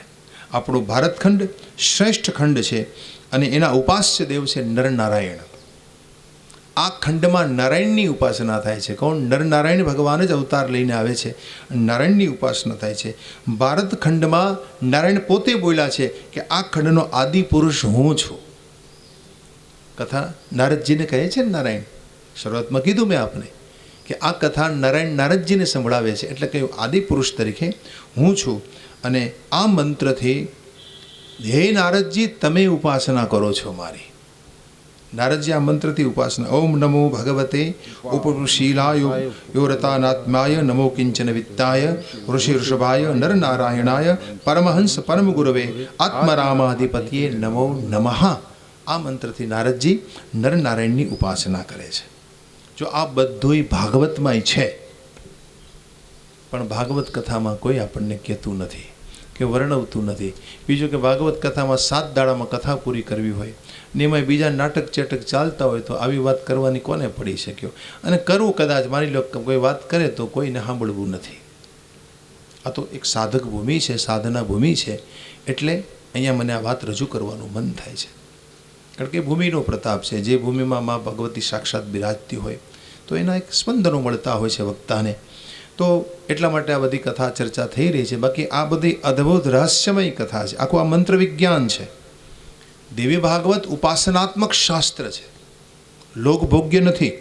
આપણો ભારતખંડ શ્રેષ્ઠ ખંડ છે અને એના ઉપાસ્ય દેવ છે નરનારાયણ. આ ખંડમાં નારાયણની ઉપાસના થાય છે. કોણ? નરનારાયણ ભગવાન જ અવતાર લઈને આવે છે. નારાયણની ઉપાસના થાય છે. ભારતખંડમાં નારાયણ પોતે બોલ્યા છે કે આ ખંડનો આદિ પુરુષ હું છું. કથા નારદજીને કહે છે ને નારાયણ. શરૂઆતમાં કીધું મેં આપને કે આ કથા નારદજીને સંભળાવે છે. એટલે કે આદિ પુરુષ તરીકે હું છું. અને આ મંત્રથી હે નારદજી તમે ઉપાસના કરો છો મારી. નારદજી આ મંત્રથી ઉપાસના. ઓમ નમો ભગવતે ઉપશીલાય યોરતાનાત્માય નમો કિંચન વિત્તાય ઋષિ ઋષભાય નર નારાયણાય પરમહંસ પરમ ગુરવે આત્મરામાધિપતિએ નમો નમઃ. આ મંત્રથી નારદજી નરનારાયણની ઉપાસના કરે છે. જો આ બધુંય ભાગવતમાંય છે, પણ ભાગવત કથામાં કોઈ આપણને કહેતું નથી કે વર્ણવતું નથી. બીજું કે ભાગવત કથામાં 7 દાડામાં કથા પૂરી કરવી હોય ને એમાં બીજા નાટક ચેટક ચાલતા હોય તો આવી વાત કરવાની કોને પડી શક્યો? અને કરવું કદાચ માની લો કોઈ વાત કરે તો કોઈને સાંભળવું નથી. આ તો એક સાધક ભૂમિ છે, સાધના ભૂમિ છે. એટલે અહીંયા મને આ વાત રજૂ કરવાનું મન થાય છે. કારણ કે ભૂમિનો પ્રતાપ છે. જે ભૂમિમાં મા ભગવતી સાક્ષાત બિરાજતી હોય તો એના એક સ્પંદનો મળતા હોય છે વક્તાને. તો એટલા માટે આ બધી કથા ચર્ચા થઈ રહી છે. બાકી આ બધી અદ્ભુત રહસ્યમય કથા છે. આખું આ મંત્ર વિજ્ઞાન છે. દેવી ભાગવત ઉપાસનાત્મક શાસ્ત્ર છે, લોકભોગ્ય નથી.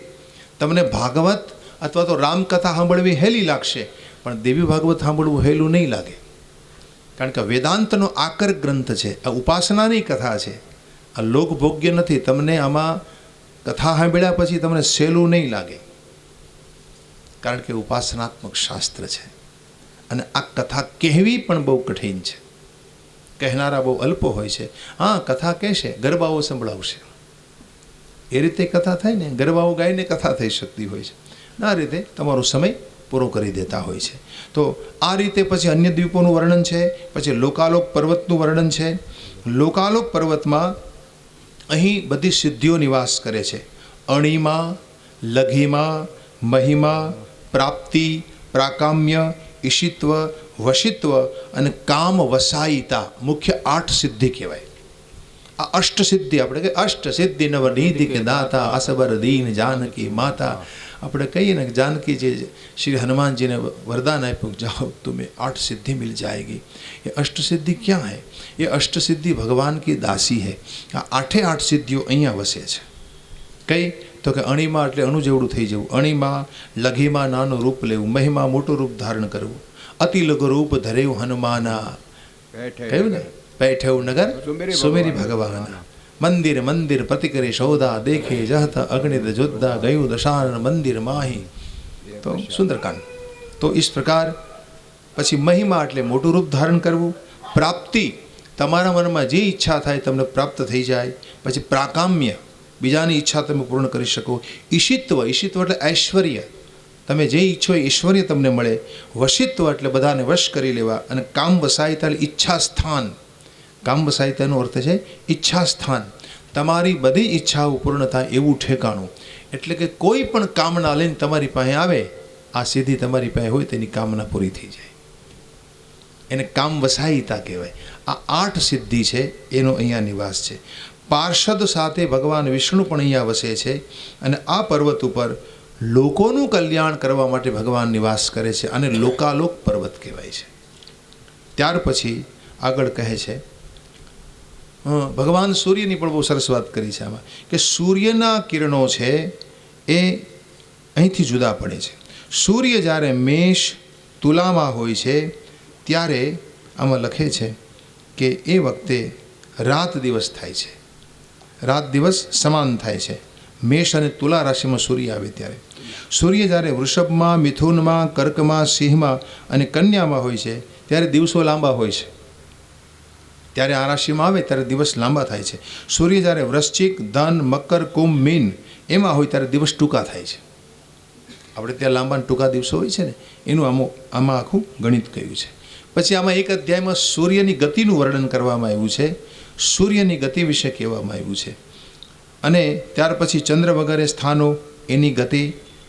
તમને ભાગવત અથવા તો રામકથા સાંભળવી હેલી લાગશે, પણ દેવી ભાગવત સાંભળવું હેલું નહીં લાગે. કારણ કે વેદાંતનો આકર ગ્રંથ છે, આ ઉપાસનાની કથા છે, આ લોકભોગ્ય નથી. તમને આમાં કથા સાંભળ્યા પછી તમને સહેલું નહીં લાગે, કારણ કે ઉપાસનાત્મક શાસ્ત્ર છે. અને આ કથા કહેવી પણ બહુ કઠિન છે. કહેનારા બહુ અલ્પો હોય છે. હા, કથા કહેશે, ગરબાઓ સંભળાવશે, એ રીતે કથા થાય ને. ગરબાઓ ગાઈને કથા થઈ શકતી હોય છે. આ રીતે તમારો સમય પૂરો કરી દેતા હોય છે. તો આ રીતે પછી અન્ય દ્વીપોનું વર્ણન છે. પછી લોકાલોક પર્વતનું વર્ણન છે. લોકાલોક પર્વતમાં અહીં બધી સિદ્ધિઓ નિવાસ કરે છે. અણિમા, લઘિમા, મહિમા, પ્રાપ્તિ, પ્રાકામ્ય, ઈશિત્વ, વશિત્વ અને કામ વસાયિતા મુખ્ય 8 સિદ્ધિ કહેવાય. આ અષ્ટ સિદ્ધિ આપણે કહીએ, અષ્ટ સિદ્ધિ નવનિધિ કે દાતા અસબર દીન જાનકી માતા. આપણે કહીએ ને કે જાનકી જે શ્રી હનુમાનજીને वरदान આપ્યું, જાઓ तुम्हें 8 સિદ્ધિ मिल जाएगी. ये अष्ट सिद्धि क्या है? ये अष्ट सिद्धि भगवान की दासी है. આ 8 સિદ્ધિઓ અહીંયા વસે છે. કઈ? તો કે અણિમા એટલે અણુ જેવડું થઈ જવું, અણિમા લઘિમાં નાનું રૂપ લેવું, મહિમા મોટું રૂપ ધારણ કરવું, અતિ લઘુ રૂપ ધરેવું હનુમાના. કહ્યું ને, बैठे नगर सुमेरी भगवान, मंदिर मंदिर प्रति करे सौदा, देखे जहत अगणित जोद्धा, गयु दशानन मंदिर माही. तो सुंदरकांड. तो इस प्रकार પછી મહિમા એટલે મોટું રૂપ ધારણ કરવું. પ્રાપ્તિ, તમારા મનમાં જે ઈચ્છા થાય તમને પ્રાપ્ત થઈ જાય. પછી પ્રાકામ્ય, બીજાની ઈચ્છા તમે પૂર્ણ કરી શકો. ઈશિત્વ, ઈશિત્વ એટલે ઐશ્વર્ય, તમે જે ઈચ્છો એ ઈશ્વર્ય તમને મળે. વશિત્વ એટલે બધાને વશ કરી લેવા. અને કામ વસાયતા એટલે ઈચ્છા સ્થાન. કામ વસાયતાનો અર્થ છે ઈચ્છા સ્થાન, તમારી બધી ઈચ્છાઓ પૂર્ણ થાય એવું ઠેકાણું. એટલે કે કોઈ પણ કામના લઈને તમારી પાસે આવે, આ સિદ્ધિ તમારી પાસે હોય તેની કામના પૂરી થઈ જાય. એને કામ વસાયિતા કહેવાય. આ 8 સિદ્ધિ છે, એનો અહીંયા નિવાસ છે. પાર્ષદ સાથે ભગવાન વિષ્ણુ પણ અહીંયા વસે છે. અને આ પર્વત ઉપર લોકોનું કલ્યાણ કરવા માટે ભગવાન નિવાસ કરે છે. અને લોકાલોક પર્વત કહેવાય છે. ત્યાર પછી આગળ કહે છે, ભગવાન સૂર્યની પણ બહુ સરસ વાત કરી છે આમાં, કે સૂર્યના કિરણો છે એ અહીંથી જુદા પડે છે. સૂર્ય જ્યારે મેષ તુલામાં હોય છે ત્યારે આમાં લખે છે કે એ વખતે રાત દિવસ થાય છે, રાત દિવસ સમાન થાય છે. મેષ અને તુલા રાશિમાં સૂર્ય આવે ત્યારે. સૂર્ય જ્યારે વૃષભમાં, મિથુનમાં, કર્કમાં, સિંહમાં અને કન્યામાં હોય છે ત્યારે દિવસો લાંબા હોય છે. ત્યારે આ રાશિમાં આવે ત્યારે દિવસ લાંબા થાય છે. સૂર્ય જ્યારે વૃશ્ચિક, ધન, મકર, કુંભ, મીન એમાં હોય ત્યારે દિવસ ટૂંકા થાય છે. આપણે ત્યાં લાંબા ટૂંકા દિવસો હોય છે ને, એનું આમાં આખું ગણિત કહ્યું છે. પછી આમાં એક અધ્યાયમાં સૂર્યની ગતિનું વર્ણન કરવામાં આવ્યું છે. સૂર્યની ગતિ વિશે કહેવામાં આવ્યું છે. અને ત્યાર પછી ચંદ્ર વગેરે સ્થાનો, એની ગતિ.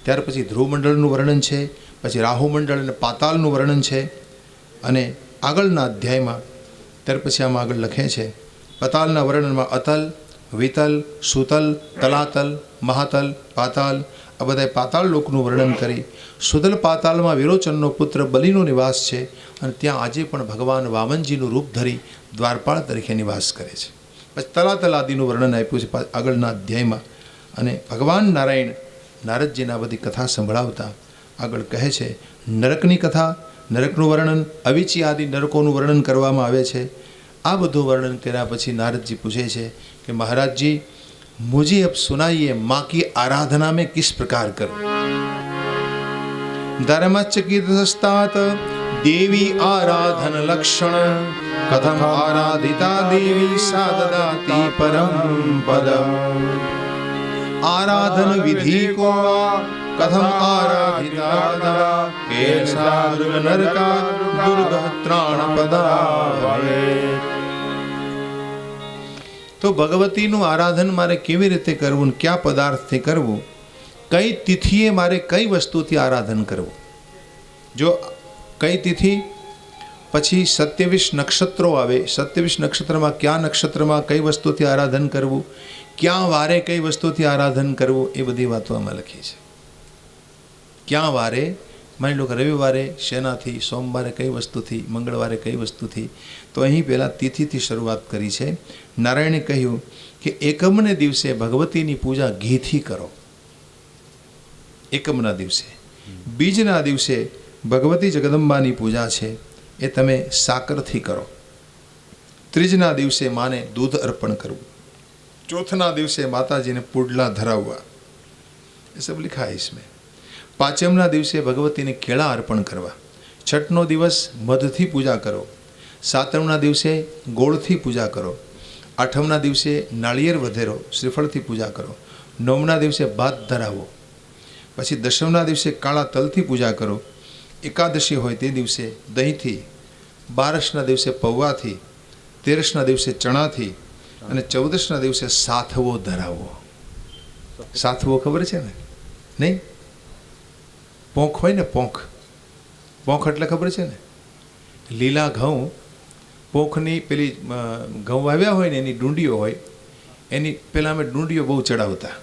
ત્યાર પછી ધ્રુવમંડળનું વર્ણન છે. પછી રાહુમંડળ અને પાતાલનું વર્ણન છે. અને આગળના અધ્યાયમાં ત્યાર પછી આમાં આગળ લખે છે, પાતાલના વર્ણનમાં અતલ, વિતલ, સુતલ, તલાતલ, મહાતલ, પાતાલ, આ બધા પાતાળ લોકનું વર્ણન કરી. સુતલ પાતાલમાં વિરોચનનો પુત્ર બલિનો નિવાસ છે. અને ત્યાં આજે પણ ભગવાન વામનજીનું રૂપ ધરી દ્વારપાળ તરીકે નિવાસ કરે છે. પછી તલાતલ આદિનું વર્ણન આપ્યું છે આગળના અધ્યાયમાં. અને ભગવાન નારાયણ નારદજીને આ બધી કથા સંભળાવતા આગળ કહે છે, નરકની કથા, નરકનું વર્ણન, અવિચી આદિ નરકોનું વર્ણન કરવામાં આવે છે. આ બધું વર્ણન કર્યા પછી નારદજી પૂછે છે કે महाराज जी मुझे अब सुनाइए माँ की आराधना में किस प्रकार करूं. धर्मचकितस्तात देवी आराधन लक्षण कथम आराधिता देवी सा ददाति परम पदम. आराधन विधि को कथम आराधिता कदा केसा दुर्ग नरका दुर्ग ત્રાણ પદા। તો ભગવતીનું આરાધન મારે કેવી રીતે કરવું, કયા પદાર્થથી કરવું, કઈ તિથિએ મારે કઈ વસ્તુથી આરાધન કરવું। જો કઈ તિથિ પછી 27 નક્ષત્રો આવે, 27 નક્ષત્રમાં કયા નક્ષત્રમાં કઈ વસ્તુથી આરાધન કરવું, ક્યાં વારે કઈ વસ્તુથી આરાધન કરવું, એ બધી વાતો આમાં લખી છે। ક્યાં વારે, માની લો કે રવિવારે શેનાથી, સોમવારે કઈ વસ્તુથી, મંગળવારે કઈ વસ્તુથી, તો અહીં પહેલાં તિથિથી શરૂઆત કરી છે। નારાયણે કહ્યું કે એકમને દિવસે ભગવતીની પૂજા ઘીથી કરો, એકમના દિવસે। બીજના દિવસે ભગવતી જગદંબાની પૂજા છે એ તમે સાકરથી કરો। ત્રીજના દિવસે માને દૂધ અર્પણ કરવું। ચોથના દિવસે માતાજીને પુડલા ધરાવવા, એ સબ લિખા है इसमें। પાંચમના દિવસે ભગવતીને કેળા અર્પણ કરવા। છઠનો દિવસ મધથી પૂજા કરો। સાતમના દિવસે ગોળથી પૂજા કરો। આઠમના દિવસે નાળિયેર વધેરો શ્રીફળથી પૂજા કરો। નવમના દિવસે ભાત ધરાવો। પછી દશમના દિવસે કાળા તલથી પૂજા કરો। એકાદશી હોય તે દિવસે દહીંથી। બારસના દિવસે પૌવાથી। તેરસના દિવસે ચણાથી અને 14ના દિવસે સાથવો ધરાવવો। સાથવો ખબર છે ને? નહીં? પોંખ હોય ને, પોંખ, પોંખ એટલે ખબર છે ને? લીલા ઘઉં, પોંખની પેલી ઘઉં વાવ્યા હોય ને એની ડુંડીઓ હોય, એની પહેલાં અમે ડુંડીઓ બહુ ચડાવતા।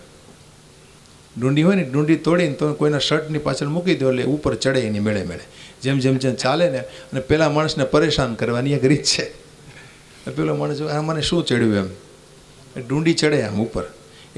ડુંડી હોય ને, ડુંડી તોડીને તો કોઈના શર્ટની પાછળ મૂકી દો એટલે ઉપર ચડે એની મેળે મેળે, જેમ જેમ જેમ ચાલે ને, અને પેલા માણસને પરેશાન કરવાની એક રીત છે। પેલો માણસ આ મને શું ચડ્યું એમ, ડુંડી ચડે આમ ઉપર,